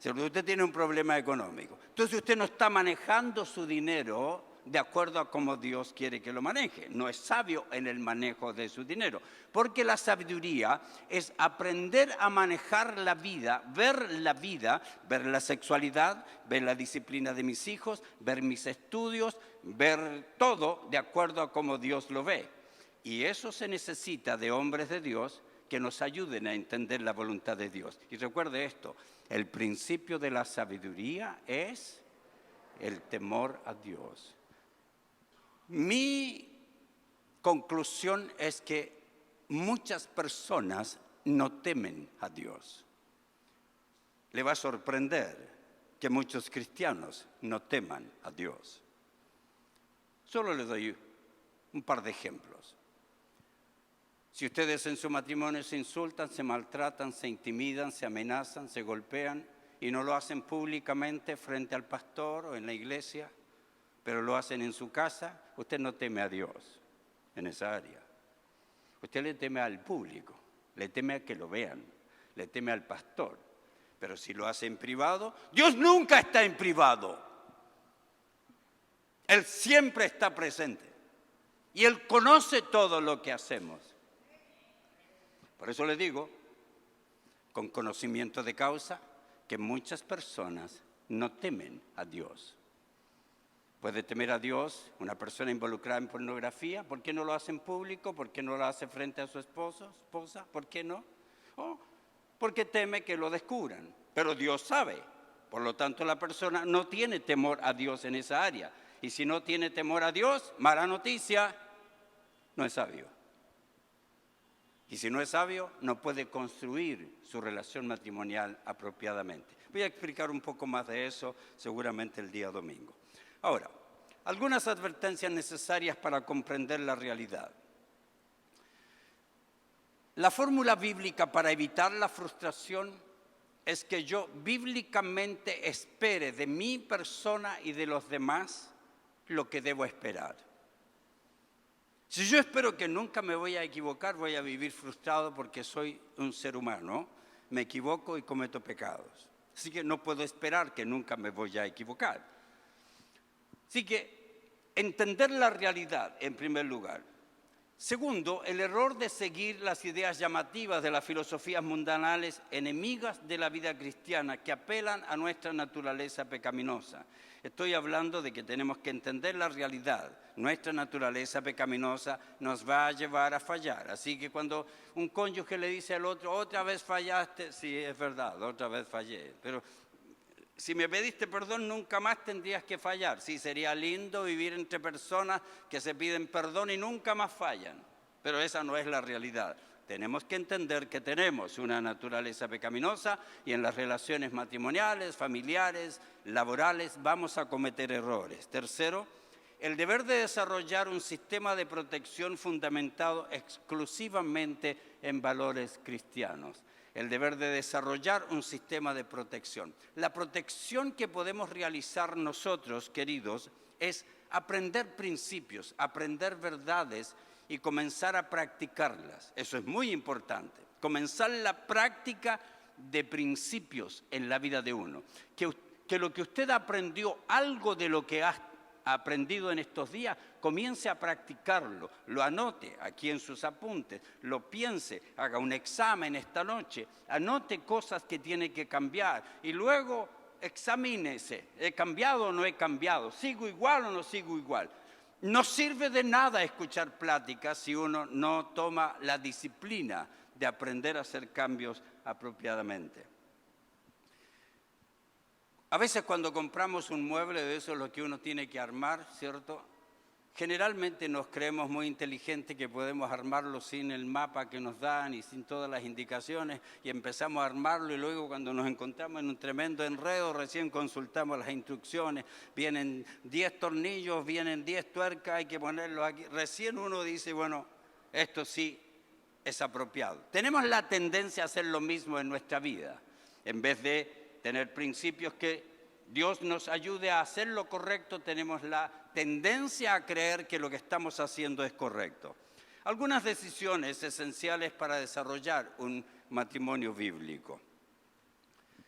Usted tiene un problema económico. Entonces usted no está manejando su dinero de acuerdo a cómo Dios quiere que lo maneje. No es sabio en el manejo de su dinero. Porque la sabiduría es aprender a manejar la vida, ver la sexualidad, ver la disciplina de mis hijos, ver mis estudios, ver todo de acuerdo a cómo Dios lo ve. Y eso se necesita de hombres de Dios que nos ayuden a entender la voluntad de Dios. Y recuerde esto, el principio de la sabiduría es el temor a Dios. Mi conclusión es que muchas personas no temen a Dios. Le va a sorprender que muchos cristianos no teman a Dios. Solo les doy un par de ejemplos. Si ustedes en su matrimonio se insultan, se maltratan, se intimidan, se amenazan, se golpean y no lo hacen públicamente frente al pastor o en la iglesia, pero lo hacen en su casa, usted no teme a Dios en esa área. Usted le teme al público, le teme a que lo vean, le teme al pastor. Pero si lo hace en privado, Dios nunca está en privado. Él siempre está presente y Él conoce todo lo que hacemos. Por eso le digo, con conocimiento de causa, que muchas personas no temen a Dios. Puede temer a Dios una persona involucrada en pornografía. ¿Por qué no lo hace en público? ¿Por qué no lo hace frente a su esposa? ¿Por qué no? Porque teme que lo descubran. Pero Dios sabe. Por lo tanto, la persona no tiene temor a Dios en esa área. Y si no tiene temor a Dios, mala noticia, no es sabio. Y si no es sabio, no puede construir su relación matrimonial apropiadamente. Voy a explicar un poco más de eso seguramente el día domingo. Ahora, algunas advertencias necesarias para comprender la realidad. La fórmula bíblica para evitar la frustración es que yo bíblicamente espere de mi persona y de los demás lo que debo esperar. Si yo espero que nunca me voy a equivocar, voy a vivir frustrado porque soy un ser humano, me equivoco y cometo pecados. Así que no puedo esperar que nunca me voy a equivocar. Así que entender la realidad en primer lugar. Segundo, el error de seguir las ideas llamativas de las filosofías mundanales enemigas de la vida cristiana que apelan a nuestra naturaleza pecaminosa. Estoy hablando de que tenemos que entender la realidad. Nuestra naturaleza pecaminosa nos va a llevar a fallar. Así que cuando un cónyuge le dice al otro, otra vez fallaste, sí, es verdad, otra vez fallé, pero si me pediste perdón, nunca más tendrías que fallar. Sí, sería lindo vivir entre personas que se piden perdón y nunca más fallan. Pero esa no es la realidad. Tenemos que entender que tenemos una naturaleza pecaminosa y en las relaciones matrimoniales, familiares, laborales, vamos a cometer errores. Tercero, el deber de desarrollar un sistema de protección fundamentado exclusivamente en valores cristianos. El deber de desarrollar un sistema de protección. La protección que podemos realizar nosotros, queridos, es aprender principios, aprender verdades y comenzar a practicarlas. Eso es muy importante. Comenzar la práctica de principios en la vida de uno. Que lo que usted aprendió, algo de lo que ha aprendido en estos días, comience a practicarlo, lo anote aquí en sus apuntes, lo piense, haga un examen esta noche, anote cosas que tiene que cambiar y luego examínese, ¿he cambiado o no he cambiado? ¿Sigo igual o no sigo igual? No sirve de nada escuchar pláticas si uno no toma la disciplina de aprender a hacer cambios apropiadamente. A veces cuando compramos un mueble, de eso es lo que uno tiene que armar, ¿cierto? Generalmente nos creemos muy inteligentes que podemos armarlo sin el mapa que nos dan y sin todas las indicaciones y empezamos a armarlo y luego cuando nos encontramos en un tremendo enredo recién consultamos las instrucciones, vienen 10 tornillos, vienen 10 tuercas, hay que ponerlos aquí. Recién uno dice, bueno, esto sí es apropiado. Tenemos la tendencia a hacer lo mismo en nuestra vida, en vez de tener principios que Dios nos ayude a hacer lo correcto, tenemos la tendencia a creer que lo que estamos haciendo es correcto. Algunas decisiones esenciales para desarrollar un matrimonio bíblico.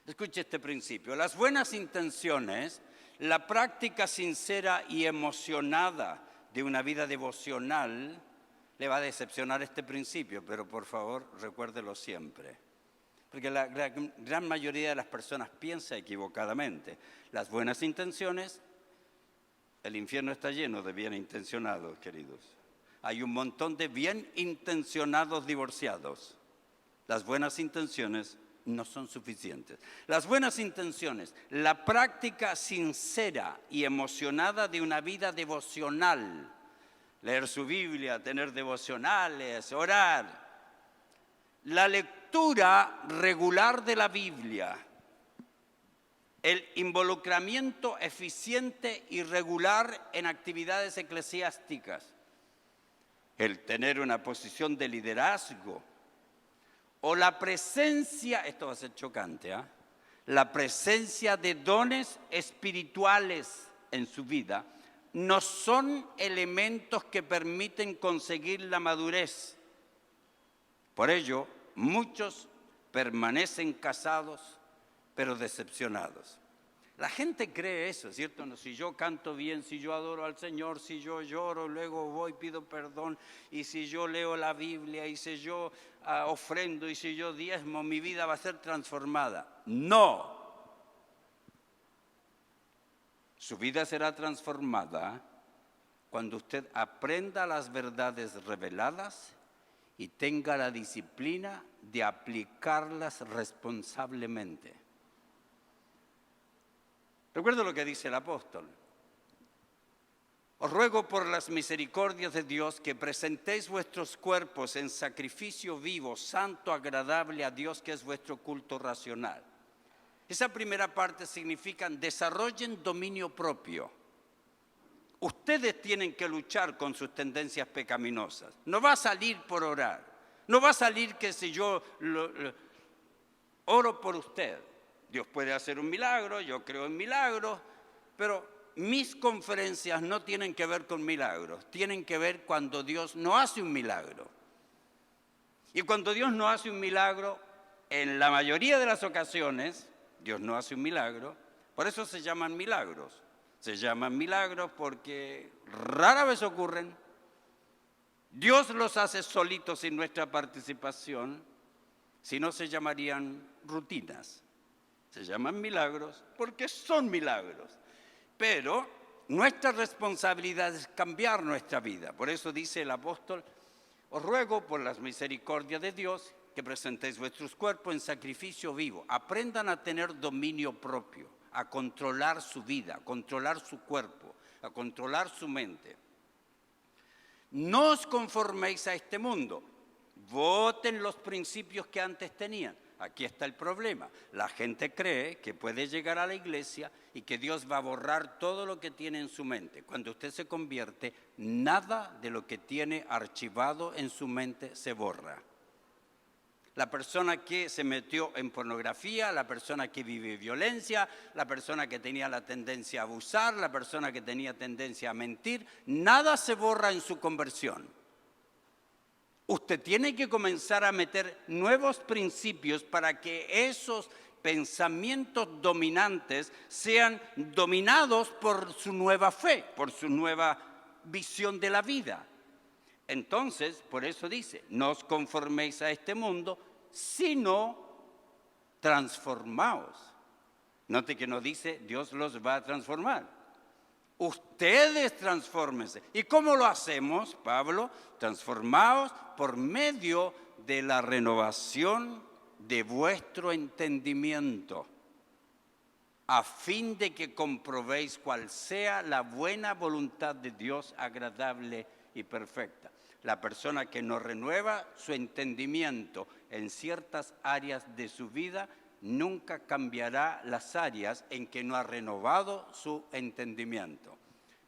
Escuche este principio. Las buenas intenciones, la práctica sincera y emocionada de una vida devocional, le va a decepcionar este principio, pero por favor recuérdelo siempre. Porque la gran mayoría de las personas piensa equivocadamente. Las buenas intenciones, el infierno está lleno de bien intencionados, queridos. Hay un montón de bien intencionados divorciados. Las buenas intenciones no son suficientes. Las buenas intenciones, la práctica sincera y emocionada de una vida devocional. Leer su Biblia, tener devocionales, orar. La lectura regular de la Biblia, el involucramiento eficiente y regular en actividades eclesiásticas, el tener una posición de liderazgo o la presencia, esto va a ser chocante, la presencia de dones espirituales en su vida, no son elementos que permiten conseguir la madurez. Por ello, muchos permanecen casados, pero decepcionados. La gente cree eso, ¿cierto? No, si yo canto bien, si yo adoro al Señor, si yo lloro, luego voy, pido perdón, y si yo leo la Biblia, y si yo ofrendo, y si yo diezmo, mi vida va a ser transformada. No. Su vida será transformada cuando usted aprenda las verdades reveladas y tenga la disciplina de aplicarlas responsablemente. Recuerda lo que dice el apóstol. Os ruego por las misericordias de Dios que presentéis vuestros cuerpos en sacrificio vivo, santo, agradable a Dios, que es vuestro culto racional. Esa primera parte significa desarrollen dominio propio. Ustedes tienen que luchar con sus tendencias pecaminosas. No va a salir por orar. No va a salir que si yo oro por usted. Dios puede hacer un milagro, yo creo en milagros, pero mis conferencias no tienen que ver con milagros. Tienen que ver cuando Dios no hace un milagro. Y cuando Dios no hace un milagro, en la mayoría de las ocasiones, Dios no hace un milagro. Por eso se llaman milagros. Se llaman milagros porque rara vez ocurren. Dios los hace solitos sin nuestra participación, si no se llamarían rutinas. Se llaman milagros porque son milagros. Pero nuestra responsabilidad es cambiar nuestra vida. Por eso dice el apóstol, os ruego por las misericordias de Dios que presentéis vuestros cuerpos en sacrificio vivo. Aprendan a tener dominio propio, a controlar su vida, a controlar su cuerpo, a controlar su mente. No os conforméis a este mundo. Voten los principios que antes tenían. Aquí está el problema. La gente cree que puede llegar a la iglesia y que Dios va a borrar todo lo que tiene en su mente. Cuando usted se convierte, nada de lo que tiene archivado en su mente se borra. La persona que se metió en pornografía, la persona que vive violencia, la persona que tenía la tendencia a abusar, la persona que tenía tendencia a mentir, nada se borra en su conversión. Usted tiene que comenzar a meter nuevos principios para que esos pensamientos dominantes sean dominados por su nueva fe, por su nueva visión de la vida. Entonces, por eso dice, no os conforméis a este mundo, sino transformaos. Note que no dice, Dios los va a transformar. Ustedes transfórmense. ¿Y cómo lo hacemos, Pablo? Transformaos por medio de la renovación de vuestro entendimiento, a fin de que comprobéis cuál sea la buena voluntad de Dios agradable y perfecta. La persona que no renueva su entendimiento en ciertas áreas de su vida nunca cambiará las áreas en que no ha renovado su entendimiento.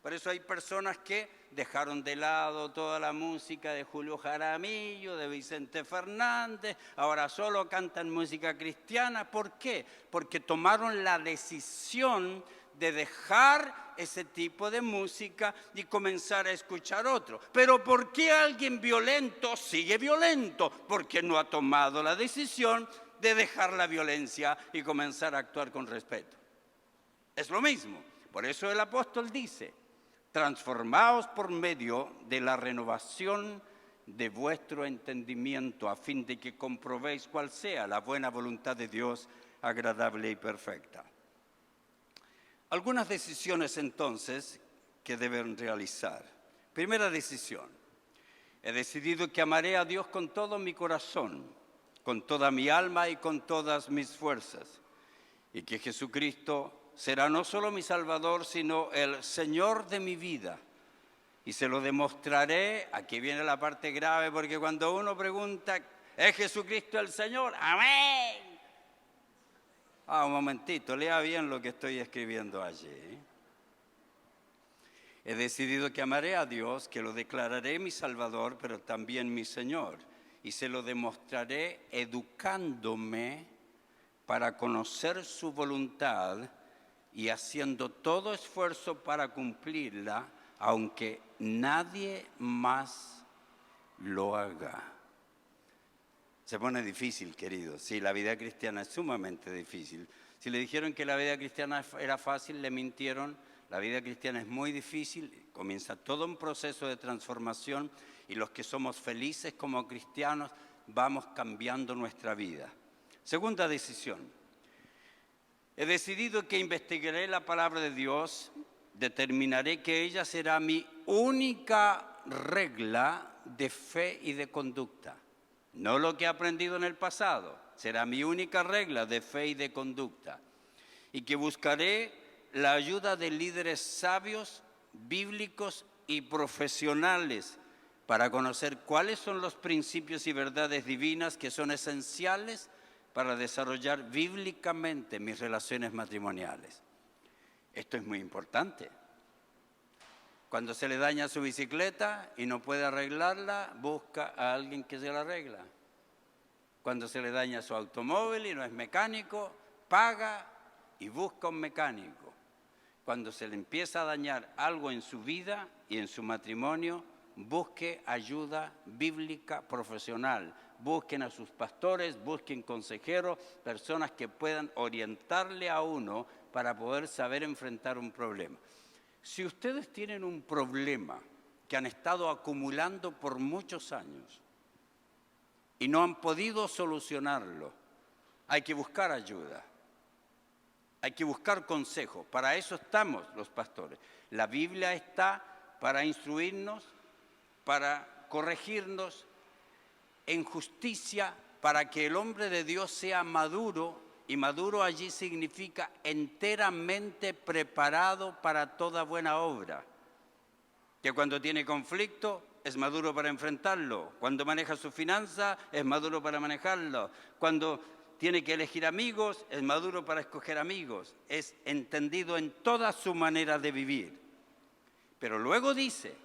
Por eso hay personas que dejaron de lado toda la música de Julio Jaramillo, de Vicente Fernández, ahora solo cantan música cristiana. ¿Por qué? Porque tomaron la decisión de dejar ese tipo de música y comenzar a escuchar otro. Pero ¿por qué alguien violento sigue violento? Porque no ha tomado la decisión de dejar la violencia y comenzar a actuar con respeto. Es lo mismo. Por eso el apóstol dice, transformaos por medio de la renovación de vuestro entendimiento, a fin de que comprobéis cuál sea la buena voluntad de Dios, agradable y perfecta. Algunas decisiones entonces que deben realizar. Primera decisión, he decidido que amaré a Dios con todo mi corazón, con toda mi alma y con todas mis fuerzas, y que Jesucristo será no solo mi Salvador, sino el Señor de mi vida. Y se lo demostraré, aquí viene la parte grave, porque cuando uno pregunta, ¿es Jesucristo el Señor? ¡Amén! Un momentito, lea bien lo que estoy escribiendo allí. He decidido que amaré a Dios, que lo declararé mi Salvador, pero también mi Señor. Y se lo demostraré educándome para conocer su voluntad y haciendo todo esfuerzo para cumplirla, aunque nadie más lo haga. Se pone difícil, queridos. Sí, la vida cristiana es sumamente difícil. Si le dijeron que la vida cristiana era fácil, le mintieron. La vida cristiana es muy difícil. Comienza todo un proceso de transformación y los que somos felices como cristianos vamos cambiando nuestra vida. Segunda decisión. He decidido que investigaré la palabra de Dios, determinaré que ella será mi única regla de fe y de conducta. No lo que he aprendido en el pasado, será mi única regla de fe y de conducta. Y que buscaré la ayuda de líderes sabios, bíblicos y profesionales para conocer cuáles son los principios y verdades divinas que son esenciales para desarrollar bíblicamente mis relaciones matrimoniales. Esto es muy importante. Cuando se le daña su bicicleta y no puede arreglarla, busca a alguien que se la arregla. Cuando se le daña su automóvil y no es mecánico, paga y busca un mecánico. Cuando se le empieza a dañar algo en su vida y en su matrimonio, busque ayuda bíblica profesional. Busquen a sus pastores, busquen consejeros, personas que puedan orientarle a uno para poder saber enfrentar un problema. Si ustedes tienen un problema que han estado acumulando por muchos años y no han podido solucionarlo, hay que buscar ayuda. Hay que buscar consejo. Para eso estamos los pastores. La Biblia está para instruirnos, para corregirnos en justicia, para que el hombre de Dios sea maduro, y maduro allí significa enteramente preparado para toda buena obra. Que cuando tiene conflicto es maduro para enfrentarlo, cuando maneja su finanza es maduro para manejarlo, cuando tiene que elegir amigos, es maduro para escoger amigos, es entendido en toda su manera de vivir. Pero luego dice,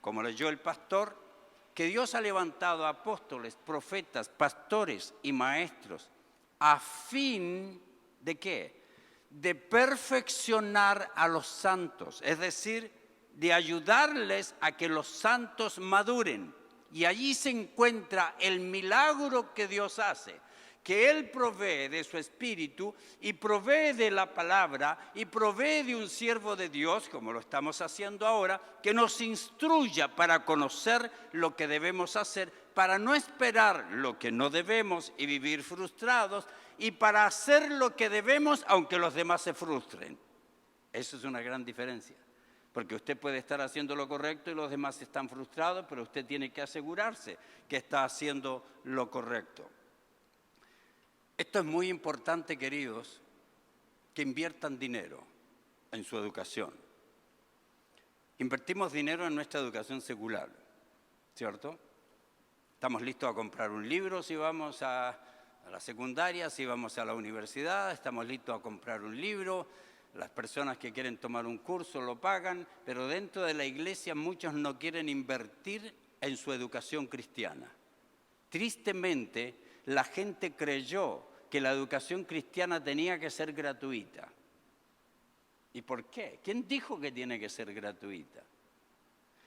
como leyó el pastor, que Dios ha levantado apóstoles, profetas, pastores y maestros, a fin ¿de qué? De perfeccionar a los santos, es decir, de ayudarles a que los santos maduren. Y allí se encuentra el milagro que Dios hace, que Él provee de su Espíritu y provee de la palabra y provee de un siervo de Dios, como lo estamos haciendo ahora, que nos instruya para conocer lo que debemos hacer, para no esperar lo que no debemos y vivir frustrados, y para hacer lo que debemos aunque los demás se frustren. Eso es una gran diferencia, porque usted puede estar haciendo lo correcto y los demás están frustrados, pero usted tiene que asegurarse que está haciendo lo correcto. Esto es muy importante, queridos, que inviertan dinero en su educación. Invertimos dinero en nuestra educación secular, ¿cierto? Estamos listos a comprar un libro si vamos a la secundaria, si vamos a la universidad, estamos listos a comprar un libro. Las personas que quieren tomar un curso lo pagan, pero dentro de la iglesia muchos no quieren invertir en su educación cristiana. Tristemente, la gente creyó que la educación cristiana tenía que ser gratuita. ¿Y por qué? ¿Quién dijo que tiene que ser gratuita?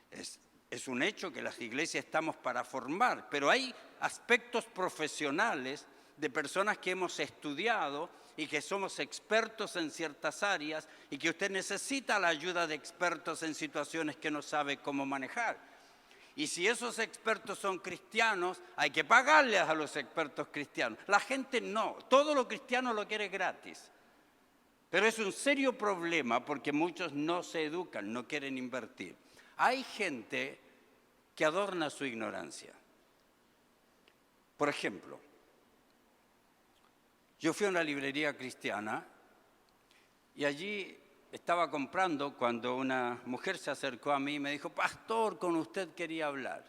Es un hecho que las iglesias estamos para formar, pero hay aspectos profesionales de personas que hemos estudiado y que somos expertos en ciertas áreas y que usted necesita la ayuda de expertos en situaciones que no sabe cómo manejar. Y si esos expertos son cristianos, hay que pagarles a los expertos cristianos. La gente no, todo lo cristiano lo quiere gratis. Pero es un serio problema porque muchos no se educan, no quieren invertir. Hay gente que adorna su ignorancia. Por ejemplo, yo fui a una librería cristiana y allí estaba comprando cuando una mujer se acercó a mí y me dijo, pastor, con usted quería hablar.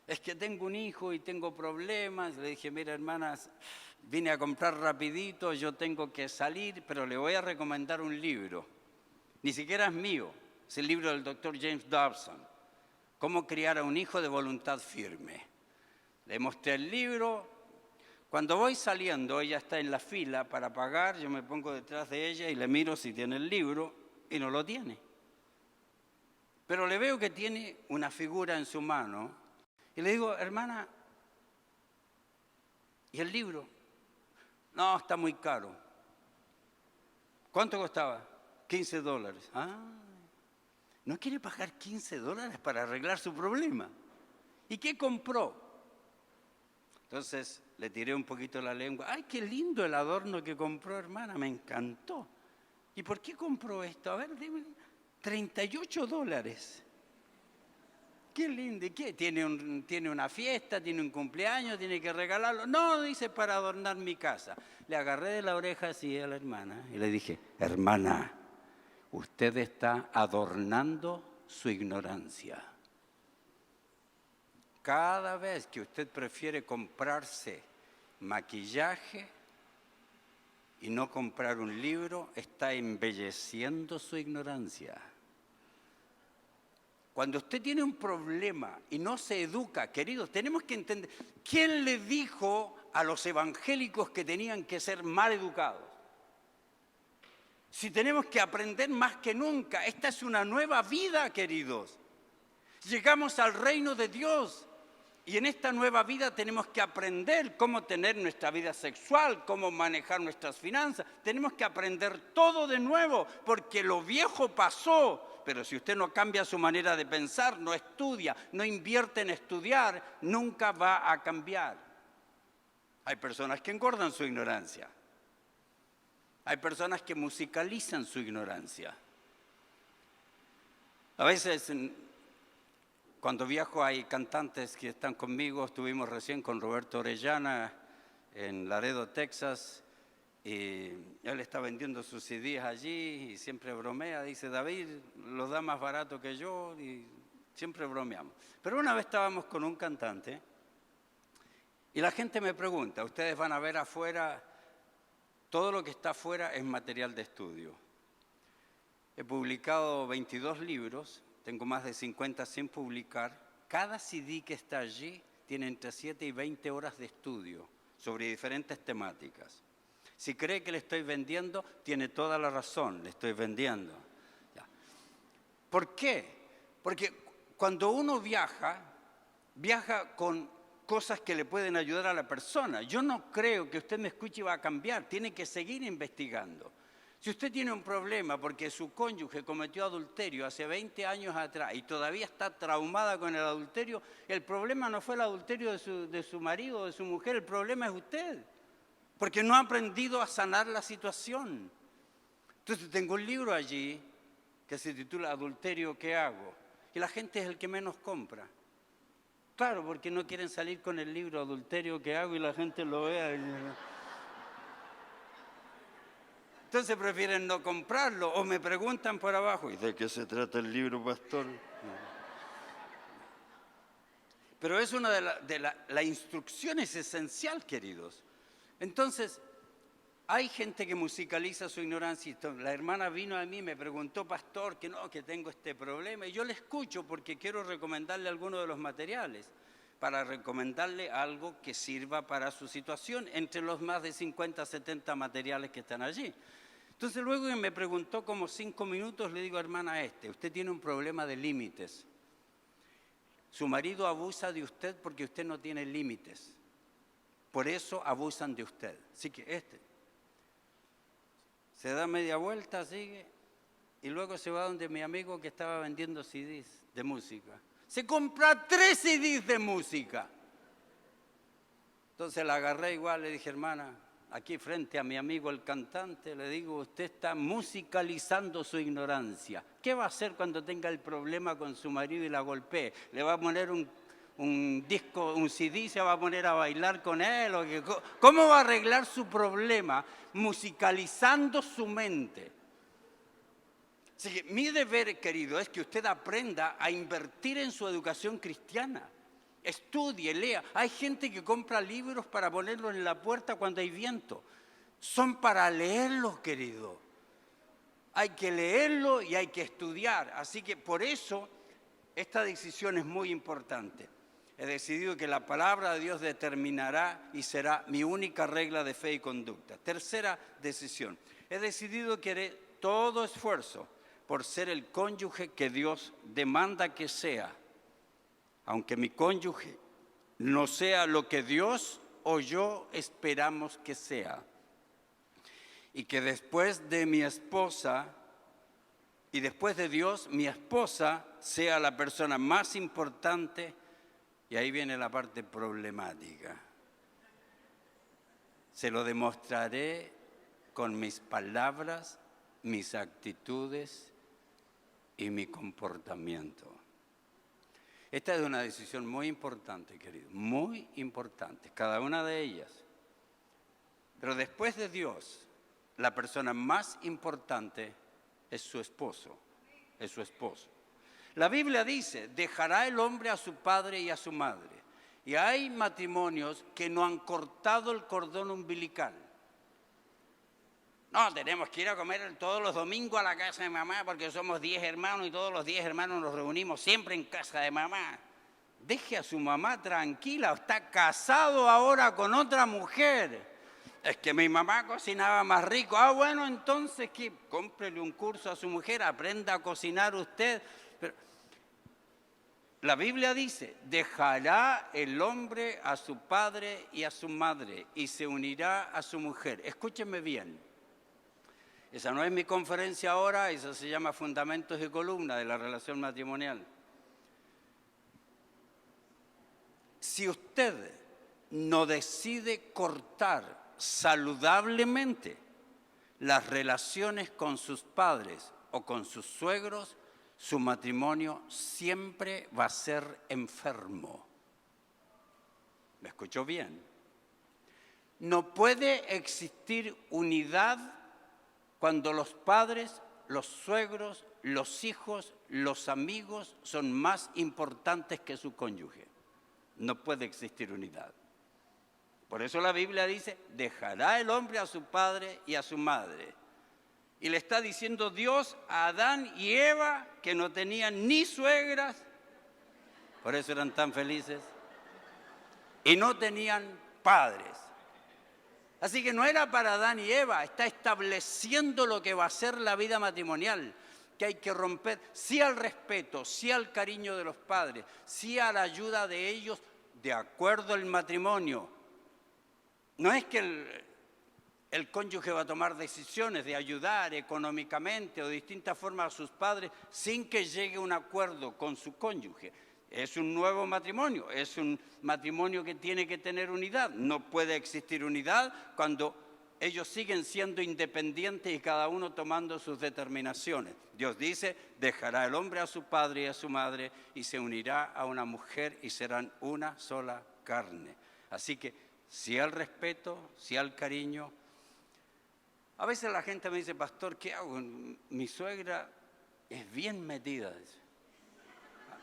Es que tengo un hijo y tengo problemas. Le dije, mira, hermanas, vine a comprar rapidito, yo tengo que salir, pero le voy a recomendar un libro. Ni siquiera es mío, es el libro del doctor James Dobson, Cómo criar a un hijo de voluntad firme. Le mostré el libro. Cuando voy saliendo, ella está en la fila para pagar, yo me pongo detrás de ella y le miro si tiene el libro y no lo tiene. Pero le veo que tiene una figura en su mano y le digo, hermana, ¿y el libro? No, está muy caro. ¿Cuánto costaba? $15. Ah, ¿no quiere pagar $15 para arreglar su problema? ¿Y qué compró? Entonces le tiré un poquito la lengua. ¡Ay, qué lindo el adorno que compró, hermana! Me encantó. ¿Y por qué compró esto? A ver, dime. $38. ¡Qué lindo! ¿Y qué? ¿Tiene una fiesta? ¿Tiene un cumpleaños? ¿Tiene que regalarlo? No, dice, para adornar mi casa. Le agarré de la oreja así a la hermana y le dije, hermana, usted está adornando su ignorancia. Cada vez que usted prefiere comprarse maquillaje y no comprar un libro, está embelleciendo su ignorancia. Cuando usted tiene un problema y no se educa, queridos, tenemos que entender, ¿quién le dijo a los evangélicos que tenían que ser mal educados? Si tenemos que aprender más que nunca, esta es una nueva vida, queridos. Llegamos al reino de Dios y en esta nueva vida tenemos que aprender cómo tener nuestra vida sexual, cómo manejar nuestras finanzas. Tenemos que aprender todo de nuevo porque lo viejo pasó. Pero si usted no cambia su manera de pensar, no estudia, no invierte en estudiar, nunca va a cambiar. Hay personas que engordan su ignorancia. Hay personas que musicalizan su ignorancia. A veces, cuando viajo, hay cantantes que están conmigo. Estuvimos recién con Roberto Orellana en Laredo, Texas. Y él está vendiendo sus CDs allí y siempre bromea. Dice, David los da más barato que yo y siempre bromeamos. Pero una vez estábamos con un cantante y la gente me pregunta, ustedes van a ver afuera, todo lo que está afuera es material de estudio. He publicado 22 libros, tengo más de 50 sin publicar. Cada CD que está allí tiene entre 7 y 20 horas de estudio sobre diferentes temáticas. Si cree que le estoy vendiendo, tiene toda la razón, le estoy vendiendo. Ya. ¿Por qué? Porque cuando uno viaja con cosas que le pueden ayudar a la persona. Yo no creo que usted me escuche y va a cambiar, tiene que seguir investigando. Si usted tiene un problema porque su cónyuge cometió adulterio hace 20 años atrás y todavía está traumada con el adulterio, el problema no fue el adulterio de su marido o de su mujer, el problema es usted. Porque no ha aprendido a sanar la situación. Entonces tengo un libro allí que se titula Adulterio, ¿qué hago? Y la gente es el que menos compra. Claro, porque no quieren salir con el libro Adulterio, ¿qué hago? Y la gente lo vea. Entonces prefieren no comprarlo o me preguntan por abajo, ¿y de qué se trata el libro, pastor? Pero es una la instrucción es esencial, queridos. Entonces, hay gente que musicaliza su ignorancia. La hermana vino a mí y me preguntó, pastor, que tengo este problema. Y yo le escucho porque quiero recomendarle alguno de los materiales, para recomendarle algo que sirva para su situación, entre los más de 50, 70 materiales que están allí. Entonces, luego que me preguntó como 5 minutos, le digo, hermana, usted tiene un problema de límites. Su marido abusa de usted porque usted no tiene límites. Por eso abusan de usted. Así que se da media vuelta, sigue, y luego se va donde mi amigo que estaba vendiendo CDs de música. Se compra 3 CDs de música. Entonces la agarré igual, le dije, hermana, aquí frente a mi amigo el cantante, le digo, usted está musicalizando su ignorancia. ¿Qué va a hacer cuando tenga el problema con su marido y la golpee? ¿Le va a poner un disco, un CD, se va a poner a bailar con él? ¿Cómo va a arreglar su problema? Musicalizando su mente. Así que mi deber, querido, es que usted aprenda a invertir en su educación cristiana. Estudie, lea. Hay gente que compra libros para ponerlos en la puerta cuando hay viento. Son para leerlos, querido. Hay que leerlo y hay que estudiar. Así que por eso esta decisión es muy importante. He decidido que la palabra de Dios determinará y será mi única regla de fe y conducta. Tercera decisión. He decidido que haré todo esfuerzo por ser el cónyuge que Dios demanda que sea. Aunque mi cónyuge no sea lo que Dios o yo esperamos que sea. Y que después de mi esposa y después de Dios, mi esposa sea la persona más importante. Y ahí viene la parte problemática. Se lo demostraré con mis palabras, mis actitudes y mi comportamiento. Esta es una decisión muy importante, querido, muy importante, cada una de ellas. Pero después de Dios, la persona más importante es su esposo, es su esposo. La Biblia dice, dejará el hombre a su padre y a su madre. Y hay matrimonios que no han cortado el cordón umbilical. No, tenemos que ir a comer todos los domingos a la casa de mamá porque somos 10 hermanos y todos los 10 hermanos nos reunimos siempre en casa de mamá. Deje a su mamá tranquila, está casado ahora con otra mujer. Es que mi mamá cocinaba más rico. Ah, bueno, entonces ¿qué? Cómprele un curso a su mujer, aprenda a cocinar usted. Pero la Biblia dice, dejará el hombre a su padre y a su madre y se unirá a su mujer. Escúchenme bien. Esa no es mi conferencia ahora, esa se llama Fundamentos y Columnas de la Relación Matrimonial. Si usted no decide cortar saludablemente las relaciones con sus padres o con sus suegros, su matrimonio siempre va a ser enfermo. ¿Me escuchó bien? No puede existir unidad cuando los padres, los suegros, los hijos, los amigos son más importantes que su cónyuge. No puede existir unidad. Por eso la Biblia dice, dejará el hombre a su padre y a su madre. Y le está diciendo Dios a Adán y Eva, que no tenían ni suegras, por eso eran tan felices, y no tenían padres. Así que no era para Adán y Eva, está estableciendo lo que va a ser la vida matrimonial, que hay que romper, sí al respeto, sí al cariño de los padres, sí a la ayuda de ellos, de acuerdo al matrimonio. No es que el cónyuge va a tomar decisiones de ayudar económicamente o de distintas formas a sus padres sin que llegue a un acuerdo con su cónyuge. Es un nuevo matrimonio, es un matrimonio que tiene que tener unidad. No puede existir unidad cuando ellos siguen siendo independientes y cada uno tomando sus determinaciones. Dios dice, dejará el hombre a su padre y a su madre y se unirá a una mujer y serán una sola carne. Así que sí al respeto, sí al cariño. A veces la gente me dice, pastor, ¿qué hago? Mi suegra es bien metida.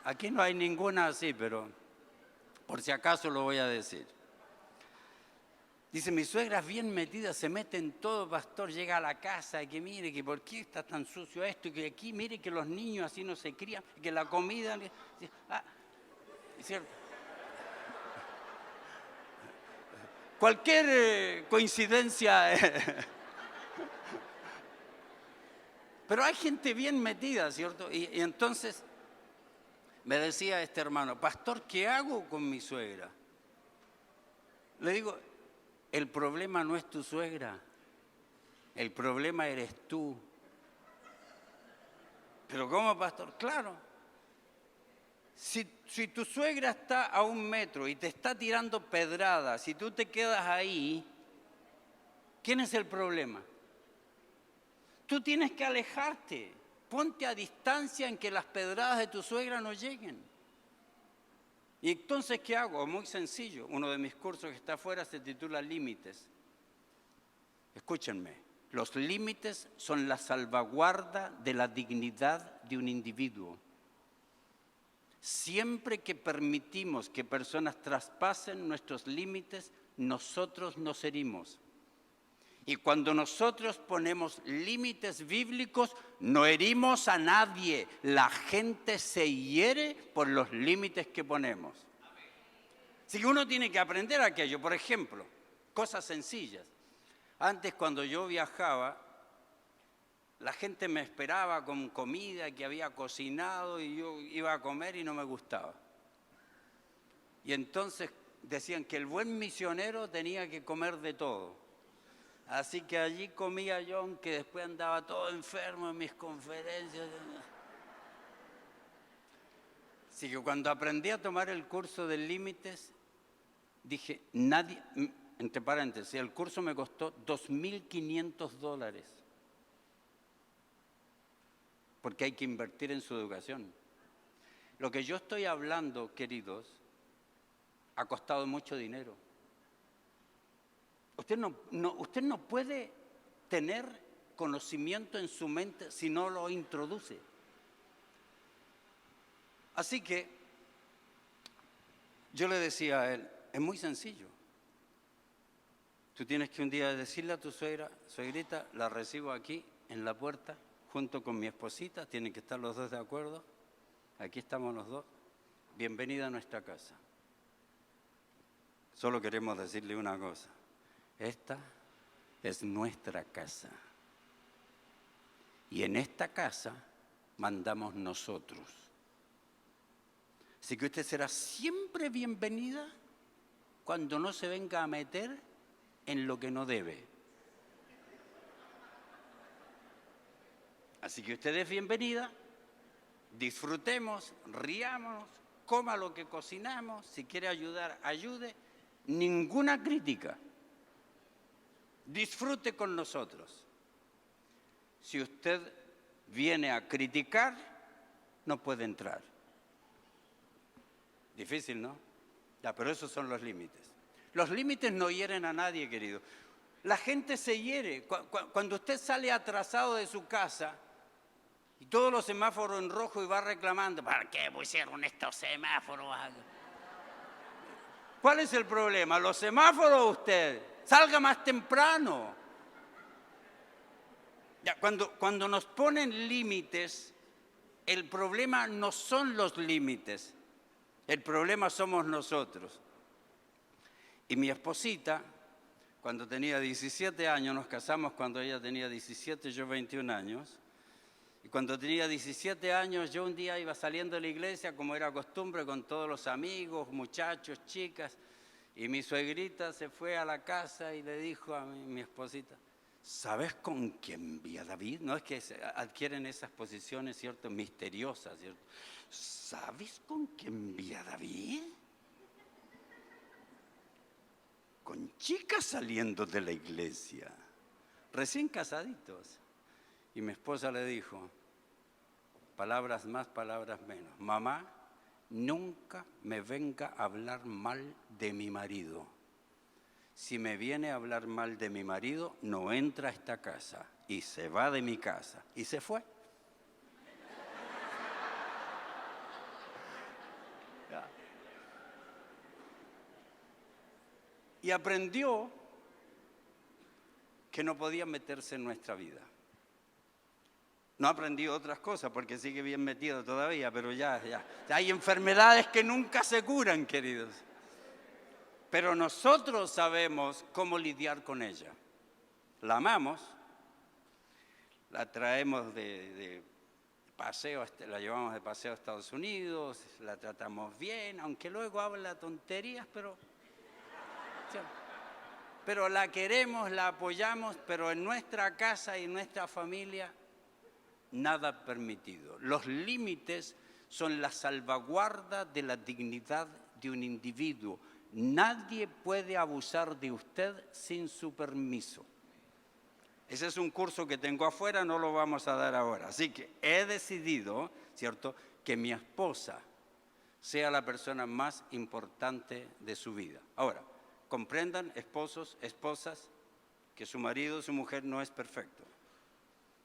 Aquí no hay ninguna así, pero por si acaso lo voy a decir. Dice, mi suegra es bien metida, se mete en todo, pastor, llega a la casa, y que mire, que por qué está tan sucio esto, y que aquí, mire que los niños así no se crían, y que la comida... es cierto. Cualquier coincidencia... Pero hay gente bien metida, ¿cierto? Y entonces me decía este hermano, pastor, ¿qué hago con mi suegra? Le digo, el problema no es tu suegra, el problema eres tú. ¿Pero cómo, pastor? Claro. Si tu suegra está a 1 metro y te está tirando pedradas, si tú te quedas ahí, ¿quién es el problema? Tú tienes que alejarte, ponte a distancia en que las pedradas de tu suegra no lleguen. Y entonces, ¿qué hago? Muy sencillo, uno de mis cursos que está afuera se titula Límites. Escúchenme, los límites son la salvaguarda de la dignidad de un individuo. Siempre que permitimos que personas traspasen nuestros límites, nosotros nos herimos. Y cuando nosotros ponemos límites bíblicos, no herimos a nadie. La gente se hiere por los límites que ponemos. Así que uno tiene que aprender aquello. Por ejemplo, cosas sencillas. Antes, cuando yo viajaba, la gente me esperaba con comida que había cocinado y yo iba a comer y no me gustaba. Y entonces decían que el buen misionero tenía que comer de todo. Así que allí comía yo, aunque después andaba todo enfermo en mis conferencias. Así que cuando aprendí a tomar el curso de límites, dije, nadie, entre paréntesis, el curso me costó $2.500, porque hay que invertir en su educación. Lo que yo estoy hablando, queridos, ha costado mucho dinero. Usted no puede tener conocimiento en su mente si no lo introduce. Así que yo le decía a él, es muy sencillo. Tú tienes que un día decirle a tu suegrita, la recibo aquí en la puerta, junto con mi esposita, tienen que estar los dos de acuerdo. Aquí estamos los dos. Bienvenida a nuestra casa. Solo queremos decirle una cosa. Esta es nuestra casa. Y en esta casa mandamos nosotros. Así que usted será siempre bienvenida cuando no se venga a meter en lo que no debe. Así que usted es bienvenida, disfrutemos, riámonos, coma lo que cocinamos, si quiere ayudar, ayude, ninguna crítica. Disfrute con nosotros. Si usted viene a criticar, no puede entrar. Difícil, ¿no? Ya, pero esos son los límites. Los límites no hieren a nadie, querido. La gente se hiere. Cuando usted sale atrasado de su casa y todos los semáforos en rojo y va reclamando, ¿para qué pusieron estos semáforos? ¿Cuál es el problema? ¿Los semáforos o usted? Salga más temprano. Ya, cuando nos ponen límites, el problema no son los límites, el problema somos nosotros. Y mi esposita, cuando tenía 17 años, nos casamos cuando ella tenía 17, yo 21 años, y cuando tenía 17 años, yo un día iba saliendo de la iglesia, como era costumbre, con todos los amigos, muchachos, chicas, y mi suegrita se fue a la casa y le dijo a mi esposita, ¿sabes con quién vi a David? No es que adquieren esas posiciones, ¿cierto?, misteriosas, ¿cierto? ¿Sabes con quién vi a David? Con chicas saliendo de la iglesia, recién casaditos. Y mi esposa le dijo, palabras más, palabras menos, mamá, nunca me venga a hablar mal de mi marido. Si me viene a hablar mal de mi marido, no entra a esta casa y se va de mi casa. Y se fue. Y aprendió que no podía meterse en nuestra vida. No aprendió otras cosas porque sigue bien metido todavía, pero ya. Hay enfermedades que nunca se curan, queridos. Pero nosotros sabemos cómo lidiar con ella. La amamos, la traemos de paseo, la llevamos de paseo a Estados Unidos, la tratamos bien, aunque luego habla tonterías, pero la queremos, la apoyamos, pero en nuestra casa y en nuestra familia, nada permitido. Los límites son la salvaguarda de la dignidad de un individuo. Nadie puede abusar de usted sin su permiso. Ese es un curso que tengo afuera, no lo vamos a dar ahora. Así que he decidido, ¿cierto?, que mi esposa sea la persona más importante de su vida. Ahora, comprendan, esposos, esposas, que su marido, su mujer no es perfecto.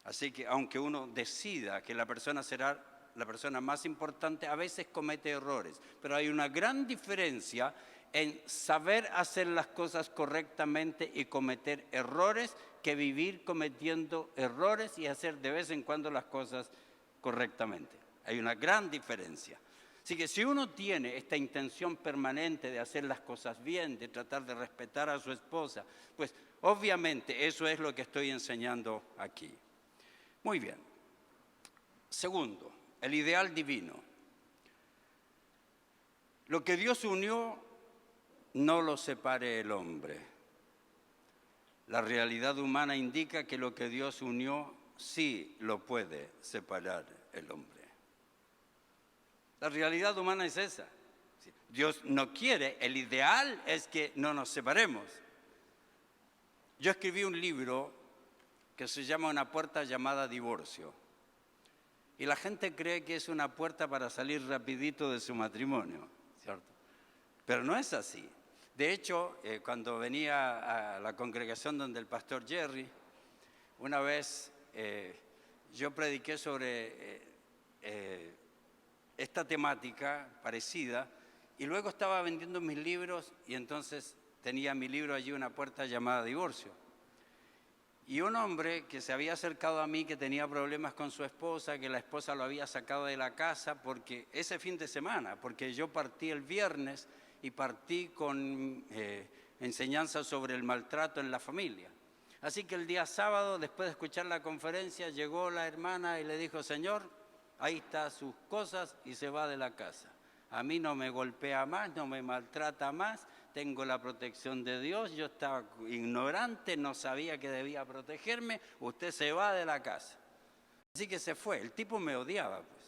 Así que aunque uno decida que la persona será la persona más importante, a veces comete errores. Pero hay una gran diferencia en saber hacer las cosas correctamente y cometer errores que vivir cometiendo errores y hacer de vez en cuando las cosas correctamente. Hay una gran diferencia. Así que si uno tiene esta intención permanente de hacer las cosas bien, de tratar de respetar a su esposa, pues obviamente eso es lo que estoy enseñando aquí. Muy bien. Segundo, el ideal divino. Lo que Dios unió, no lo separe el hombre. La realidad humana indica que lo que Dios unió sí lo puede separar el hombre. La realidad humana es esa. Dios no quiere, el ideal es que no nos separemos. Yo escribí un libro que se llama Una puerta llamada divorcio. Y la gente cree que es una puerta para salir rapidito de su matrimonio, ¿cierto? Pero no es así. De hecho, cuando venía a la congregación donde el pastor Jerry, una vez yo prediqué sobre esta temática parecida y luego estaba vendiendo mis libros y entonces tenía mi libro allí, Una puerta llamada divorcio. Y un hombre que se había acercado a mí, que tenía problemas con su esposa, que la esposa lo había sacado de la casa porque ese fin de semana, porque yo partí el viernes y partí con enseñanza sobre el maltrato en la familia. Así que el día sábado, después de escuchar la conferencia, llegó la hermana y le dijo: Señor, ahí están sus cosas, y se va de la casa. A mí no me golpea más, no me maltrata más, tengo la protección de Dios, yo estaba ignorante, no sabía que debía protegerme, usted se va de la casa. Así que se fue, el tipo me odiaba, pues.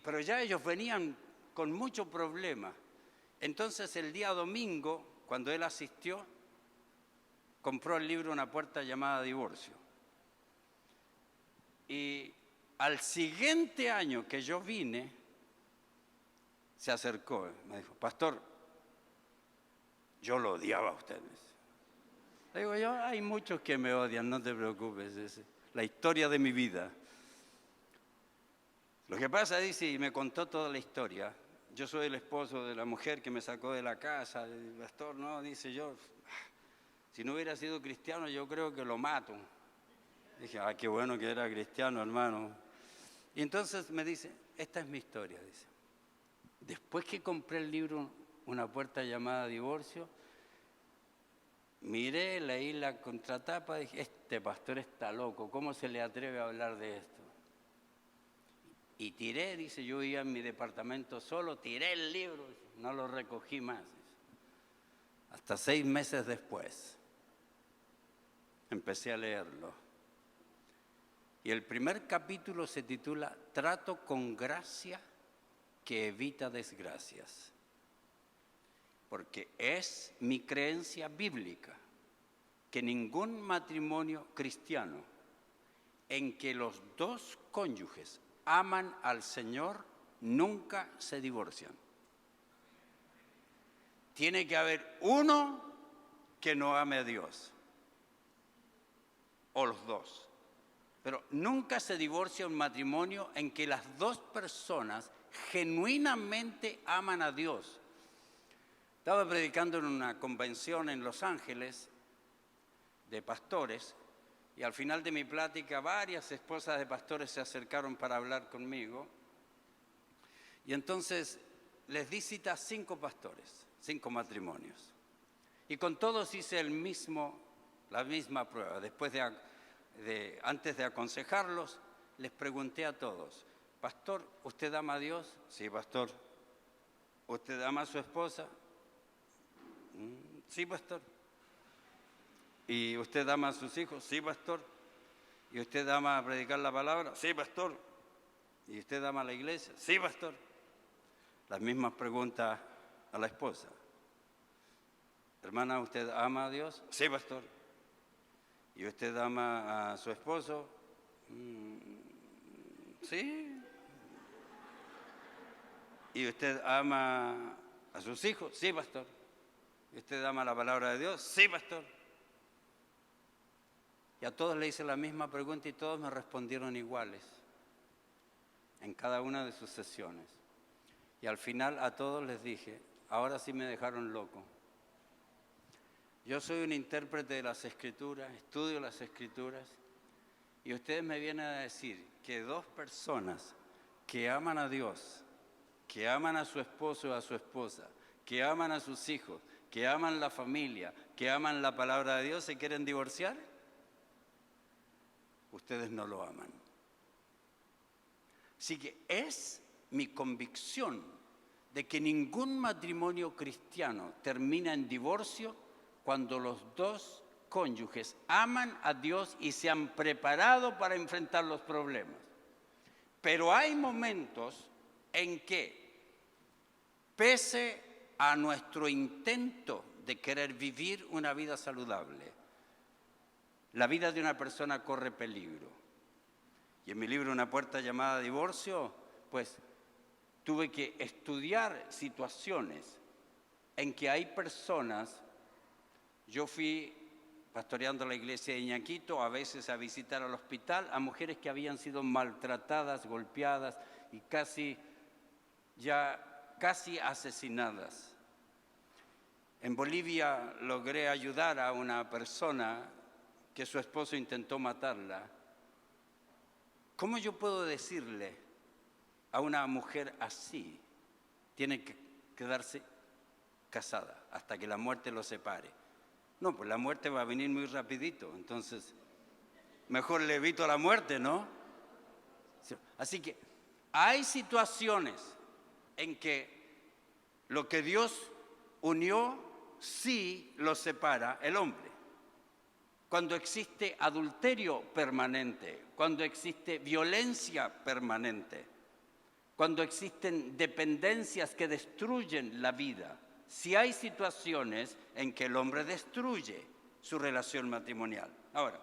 Pero ya ellos venían con mucho problema. Entonces el día domingo, cuando él asistió, compró el libro Una puerta llamada divorcio. Y al siguiente año que yo vine, se acercó, me dijo: pastor, yo lo odiaba a ustedes. Le digo yo: hay muchos que me odian, no te preocupes, es la historia de mi vida. Lo que pasa, dice, y me contó toda la historia: yo soy el esposo de la mujer que me sacó de la casa. El pastor, no, dice, yo, si no hubiera sido cristiano, yo creo que lo mato. Dije: qué bueno que era cristiano, hermano. Y entonces me dice: esta es mi historia, dice. Después que compré el libro Una puerta llamada divorcio, miré, leí la contratapa y dije: este pastor está loco, ¿cómo se le atreve a hablar de esto? Y tiré, dice, yo iba en mi departamento solo, tiré el libro, no lo recogí más. Dice. Hasta 6 meses después empecé a leerlo. Y el primer capítulo se titula Trato con gracia que evita desgracias. Porque es mi creencia bíblica que ningún matrimonio cristiano en que los dos cónyuges aman al Señor nunca se divorcian. Tiene que haber uno que no ame a Dios, o los dos. Pero nunca se divorcia un matrimonio en que las dos personas genuinamente aman a Dios. Estaba predicando en una convención en Los Ángeles de pastores, y al final de mi plática varias esposas de pastores se acercaron para hablar conmigo. Y entonces les di cita a 5 pastores, 5 matrimonios. Y con todos hice la misma prueba. Después antes de aconsejarlos, les pregunté a todos: pastor, ¿usted ama a Dios? Sí, pastor. ¿Usted ama a su esposa? Sí, pastor. ¿Y usted ama a sus hijos? Sí, pastor. ¿Y usted ama predicar la palabra? Sí, pastor. ¿Y usted ama la iglesia? Sí, pastor. Las mismas preguntas a la esposa. Hermana, ¿usted ama a Dios? Sí, pastor. ¿Y usted ama a su esposo? Sí. ¿Y usted ama a sus hijos? Sí, pastor. ¿Y usted ama la palabra de Dios? Sí, pastor. Y a todos le hice la misma pregunta y todos me respondieron iguales en cada una de sus sesiones. Y al final a todos les dije: ahora sí me dejaron loco. Yo soy un intérprete de las Escrituras, estudio las Escrituras, y ustedes me vienen a decir que 2 personas que aman a Dios, que aman a su esposo o a su esposa, que aman a sus hijos, que aman la familia, que aman la palabra de Dios, ¿se quieren divorciar? Ustedes no lo aman. Así que es mi convicción de que ningún matrimonio cristiano termina en divorcio cuando los dos cónyuges aman a Dios y se han preparado para enfrentar los problemas. Pero hay momentos en que, pese a nuestro intento de querer vivir una vida saludable, la vida de una persona corre peligro. Y en mi libro Una puerta llamada divorcio, pues tuve que estudiar situaciones en que hay personas. Yo fui pastoreando la iglesia de Iñaquito, a veces a visitar al hospital a mujeres que habían sido maltratadas, golpeadas y casi asesinadas. En Bolivia logré ayudar a una persona que su esposo intentó matarla. ¿Cómo yo puedo decirle a una mujer así, tiene que quedarse casada hasta que la muerte los separe? No, pues la muerte va a venir muy rapidito, entonces mejor le evito la muerte, ¿no? Así que hay situaciones en que lo que Dios unió sí lo separa el hombre. Cuando existe adulterio permanente, cuando existe violencia permanente, cuando existen dependencias que destruyen la vida, si hay situaciones en que el hombre destruye su relación matrimonial. Ahora,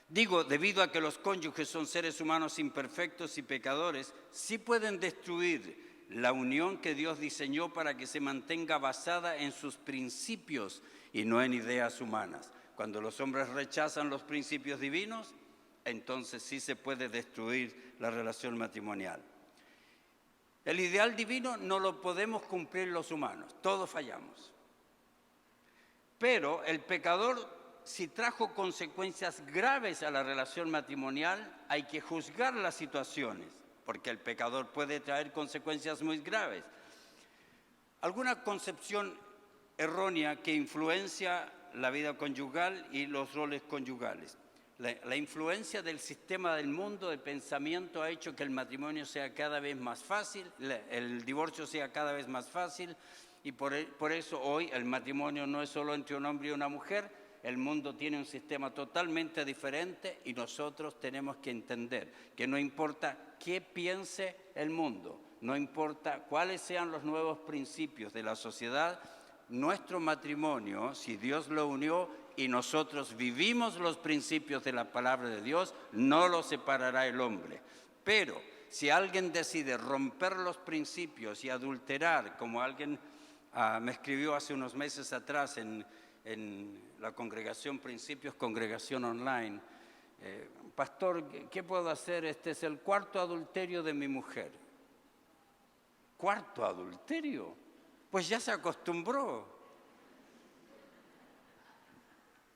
digo, debido a que los cónyuges son seres humanos imperfectos y pecadores, sí pueden destruir la unión que Dios diseñó para que se mantenga basada en sus principios y no en ideas humanas. Cuando los hombres rechazan los principios divinos, entonces sí se puede destruir la relación matrimonial. El ideal divino no lo podemos cumplir los humanos, todos fallamos. Pero el pecador, si trajo consecuencias graves a la relación matrimonial, hay que juzgar las situaciones, porque el pecador puede traer consecuencias muy graves. Alguna concepción errónea que influencia la vida conyugal y los roles conyugales. La influencia del sistema del mundo de pensamiento ha hecho que el matrimonio sea cada vez más fácil, el divorcio sea cada vez más fácil, y por eso hoy el matrimonio no es solo entre un hombre y una mujer. El mundo tiene un sistema totalmente diferente y nosotros tenemos que entender que no importa qué piense el mundo, no importa cuáles sean los nuevos principios de la sociedad, nuestro matrimonio, si Dios lo unió y nosotros vivimos los principios de la palabra de Dios, no lo separará el hombre. Pero si alguien decide romper los principios y adulterar, como alguien me escribió hace unos meses atrás en la congregación Principios, congregación online, pastor, ¿qué puedo hacer? Este es el cuarto adulterio de mi mujer. ¿Cuarto adulterio? Pues ya se acostumbró.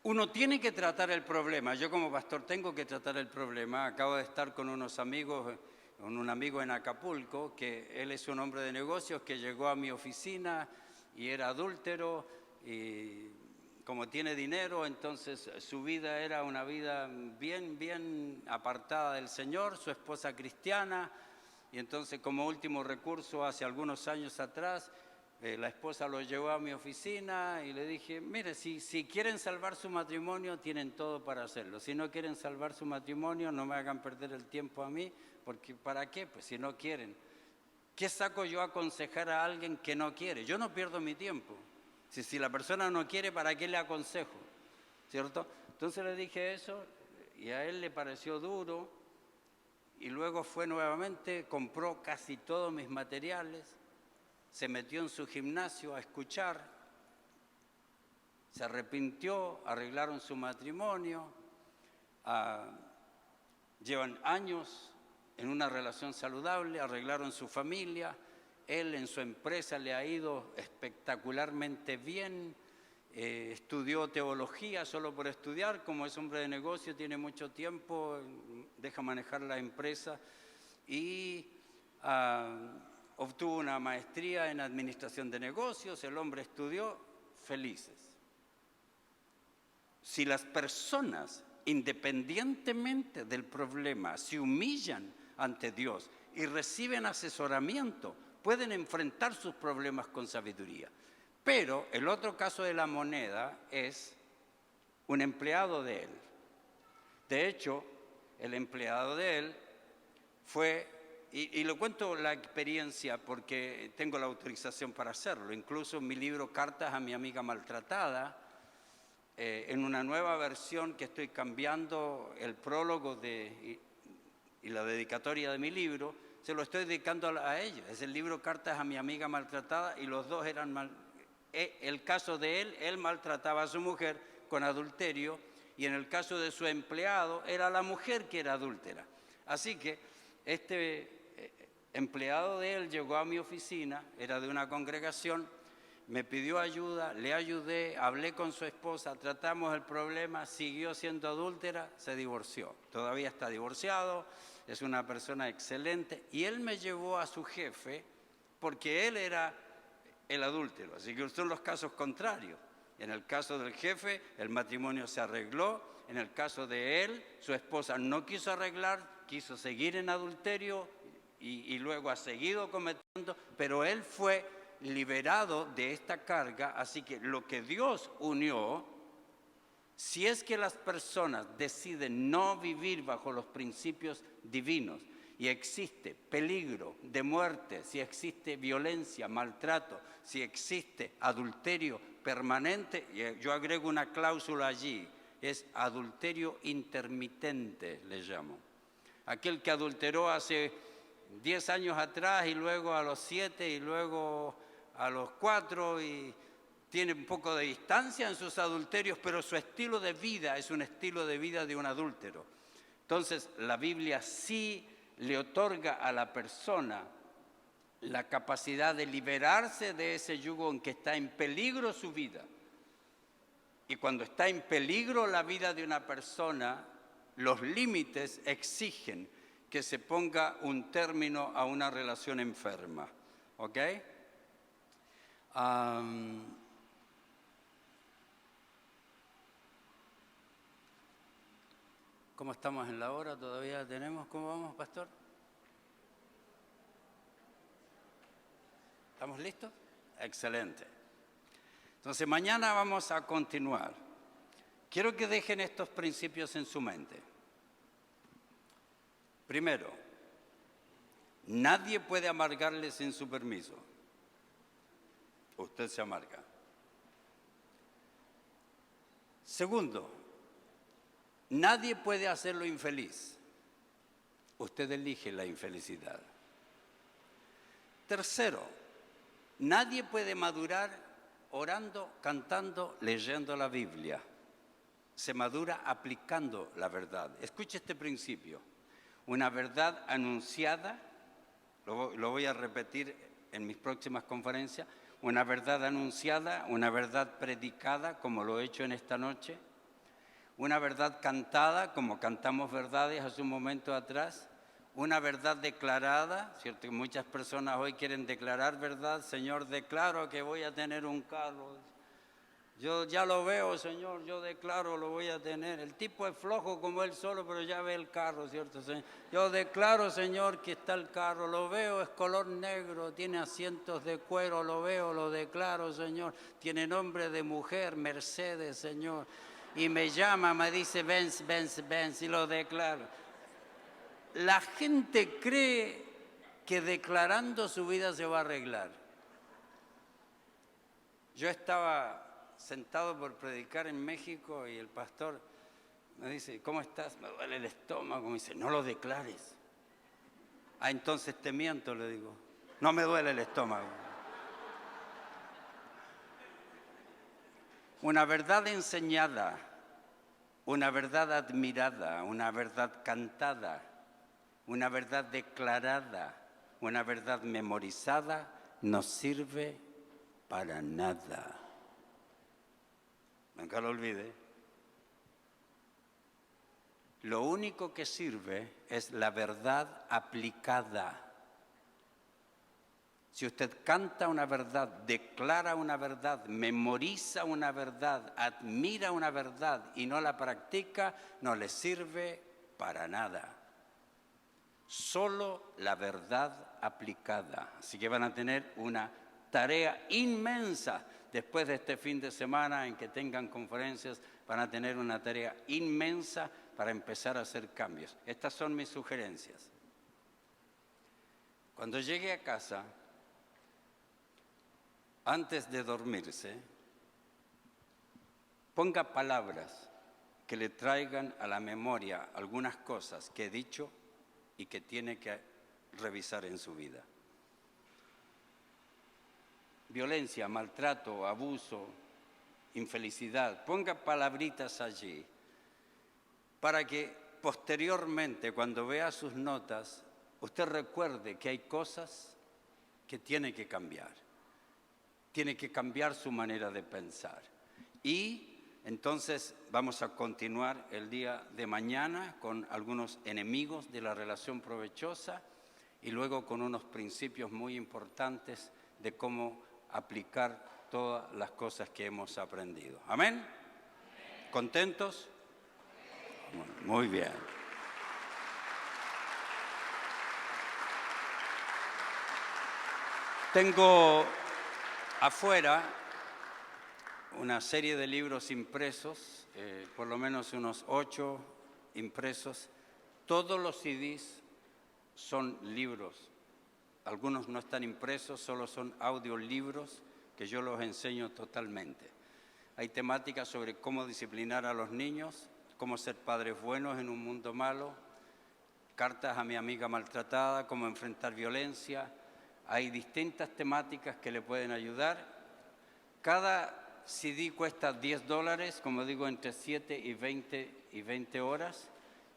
Uno tiene que tratar el problema. Yo como pastor tengo que tratar el problema. Acabo de estar con unos amigos, con un amigo en Acapulco, que él es un hombre de negocios que llegó a mi oficina y era adúltero, y como tiene dinero, entonces su vida era una vida bien apartada del Señor, su esposa cristiana, y entonces como último recurso hace algunos años atrás, la esposa lo llevó a mi oficina y le dije, mire, si quieren salvar su matrimonio, tienen todo para hacerlo. Si no quieren salvar su matrimonio, no me hagan perder el tiempo a mí, porque ¿para qué? Pues si no quieren. ¿Qué saco yo a aconsejar a alguien que no quiere? Yo no pierdo mi tiempo. Si la persona no quiere, ¿para qué le aconsejo? ¿Cierto? Entonces le dije eso y a él le pareció duro y luego fue nuevamente, compró casi todos mis materiales, se metió en su gimnasio a escuchar, se arrepintió, arreglaron su matrimonio, llevan años en una relación saludable, arreglaron su familia, él en su empresa le ha ido espectacularmente bien, estudió teología solo por estudiar, como es hombre de negocio, tiene mucho tiempo, deja manejar la empresa y obtuvo una maestría en administración de negocios, el hombre estudió, felices. Si las personas, independientemente del problema, se humillan ante Dios y reciben asesoramiento, pueden enfrentar sus problemas con sabiduría. Pero el otro caso de la moneda es un empleado de él. De hecho, el empleado de él fue, y lo cuento la experiencia porque tengo la autorización para hacerlo, incluso en mi libro Cartas a mi amiga maltratada, en una nueva versión que estoy cambiando el prólogo y la dedicatoria de mi libro, se lo estoy dedicando a ella. Es el libro Cartas a mi amiga maltratada y los dos eran el caso de él maltrataba a su mujer con adulterio y en el caso de su empleado era la mujer que era adúltera. Así que este empleado de él llegó a mi oficina, era de una congregación, me pidió ayuda, le ayudé, hablé con su esposa, tratamos el problema, siguió siendo adúltera, se divorció. Todavía está divorciado, es una persona excelente y él me llevó a su jefe porque él era el adúltero. Así que son los casos contrarios. En el caso del jefe, el matrimonio se arregló. En el caso de él, su esposa no quiso arreglar, quiso seguir en adulterio y luego ha seguido cometiendo, pero él fue liberado de esta carga. Así que lo que Dios unió, si es que las personas deciden no vivir bajo los principios divinos y existe peligro de muerte, si existe violencia, maltrato, si existe adulterio permanente, yo agrego una cláusula allí, es adulterio intermitente, le llamo. Aquel que adulteró hace 10 años atrás y luego a los 7 y luego a los 4 y tiene un poco de distancia en sus adulterios, pero su estilo de vida es un estilo de vida de un adúltero. Entonces, la Biblia sí le otorga a la persona la capacidad de liberarse de ese yugo en que está en peligro su vida. Y cuando está en peligro la vida de una persona, los límites exigen que se ponga un término a una relación enferma. ¿Ok? ¿Cómo estamos en la hora? ¿Todavía tenemos? ¿Cómo vamos, pastor? ¿Estamos listos? Excelente. Entonces, mañana vamos a continuar. Quiero que dejen estos principios en su mente. Primero, nadie puede amargarle sin su permiso. Usted se amarga. Segundo, nadie puede hacerlo infeliz. Usted elige la infelicidad. Tercero, nadie puede madurar orando, cantando, leyendo la Biblia. Se madura aplicando la verdad. Escuche este principio. Una verdad anunciada, lo voy a repetir en mis próximas conferencias, una verdad anunciada, una verdad predicada, como lo he hecho en esta noche, una verdad cantada, como cantamos verdades hace un momento atrás, una verdad declarada, ¿cierto? Que muchas personas hoy quieren declarar verdad. Señor, declaro que voy a tener un carro. Yo ya lo veo, Señor, yo declaro lo voy a tener. El tipo es flojo como él solo, pero ya ve el carro, ¿cierto, Señor? Yo declaro, Señor, que está el carro, lo veo, es color negro, tiene asientos de cuero, lo veo, lo declaro, Señor. Tiene nombre de mujer, Mercedes, Señor. Y me llama, me dice, Benz, Benz, Benz, y lo declaro. La gente cree que declarando su vida se va a arreglar. Yo estaba sentado por predicar en México y el pastor me dice, ¿cómo estás? Me duele el estómago. Me dice, no lo declares. Ah, entonces te miento, le digo. No me duele el estómago. Una verdad enseñada, una verdad admirada, una verdad cantada, una verdad declarada, una verdad memorizada, no sirve para nada. Nunca lo olvide. Lo único que sirve es la verdad aplicada. Si usted canta una verdad, declara una verdad, memoriza una verdad, admira una verdad y no la practica, no le sirve para nada. Solo la verdad aplicada. Así que van a tener una tarea inmensa. Después de este fin de semana en que tengan conferencias, van a tener una tarea inmensa para empezar a hacer cambios. Estas son mis sugerencias. Cuando llegue a casa, antes de dormirse, ponga palabras que le traigan a la memoria algunas cosas que he dicho y que tiene que revisar en su vida. Violencia, maltrato, abuso, infelicidad. Ponga palabritas allí para que posteriormente, cuando vea sus notas, usted recuerde que hay cosas que tiene que cambiar. tiene que cambiar su manera de pensar. Y entonces vamos a continuar el día de mañana con algunos enemigos de la relación provechosa y luego con unos principios muy importantes de cómo aplicar todas las cosas que hemos aprendido. ¿Amén? ¿Contentos? Muy bien. Tengo afuera una serie de libros impresos, por lo menos unos 8 impresos. Todos los CDs son libros. Algunos no están impresos, solo son audiolibros que yo los enseño totalmente. Hay temáticas sobre cómo disciplinar a los niños, cómo ser padres buenos en un mundo malo, cartas a mi amiga maltratada, cómo enfrentar violencia. Hay distintas temáticas que le pueden ayudar. Cada CD cuesta $10, como digo, entre 7 y 20 horas.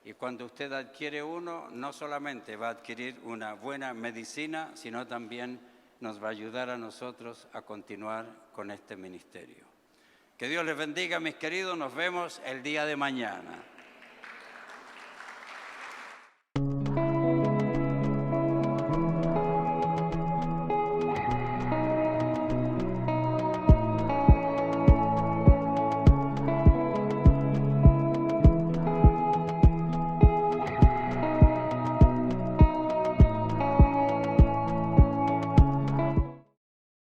Y cuando usted adquiere uno, no solamente va a adquirir una buena medicina, sino también nos va a ayudar a nosotros a continuar con este ministerio. Que Dios les bendiga, mis queridos. Nos vemos el día de mañana.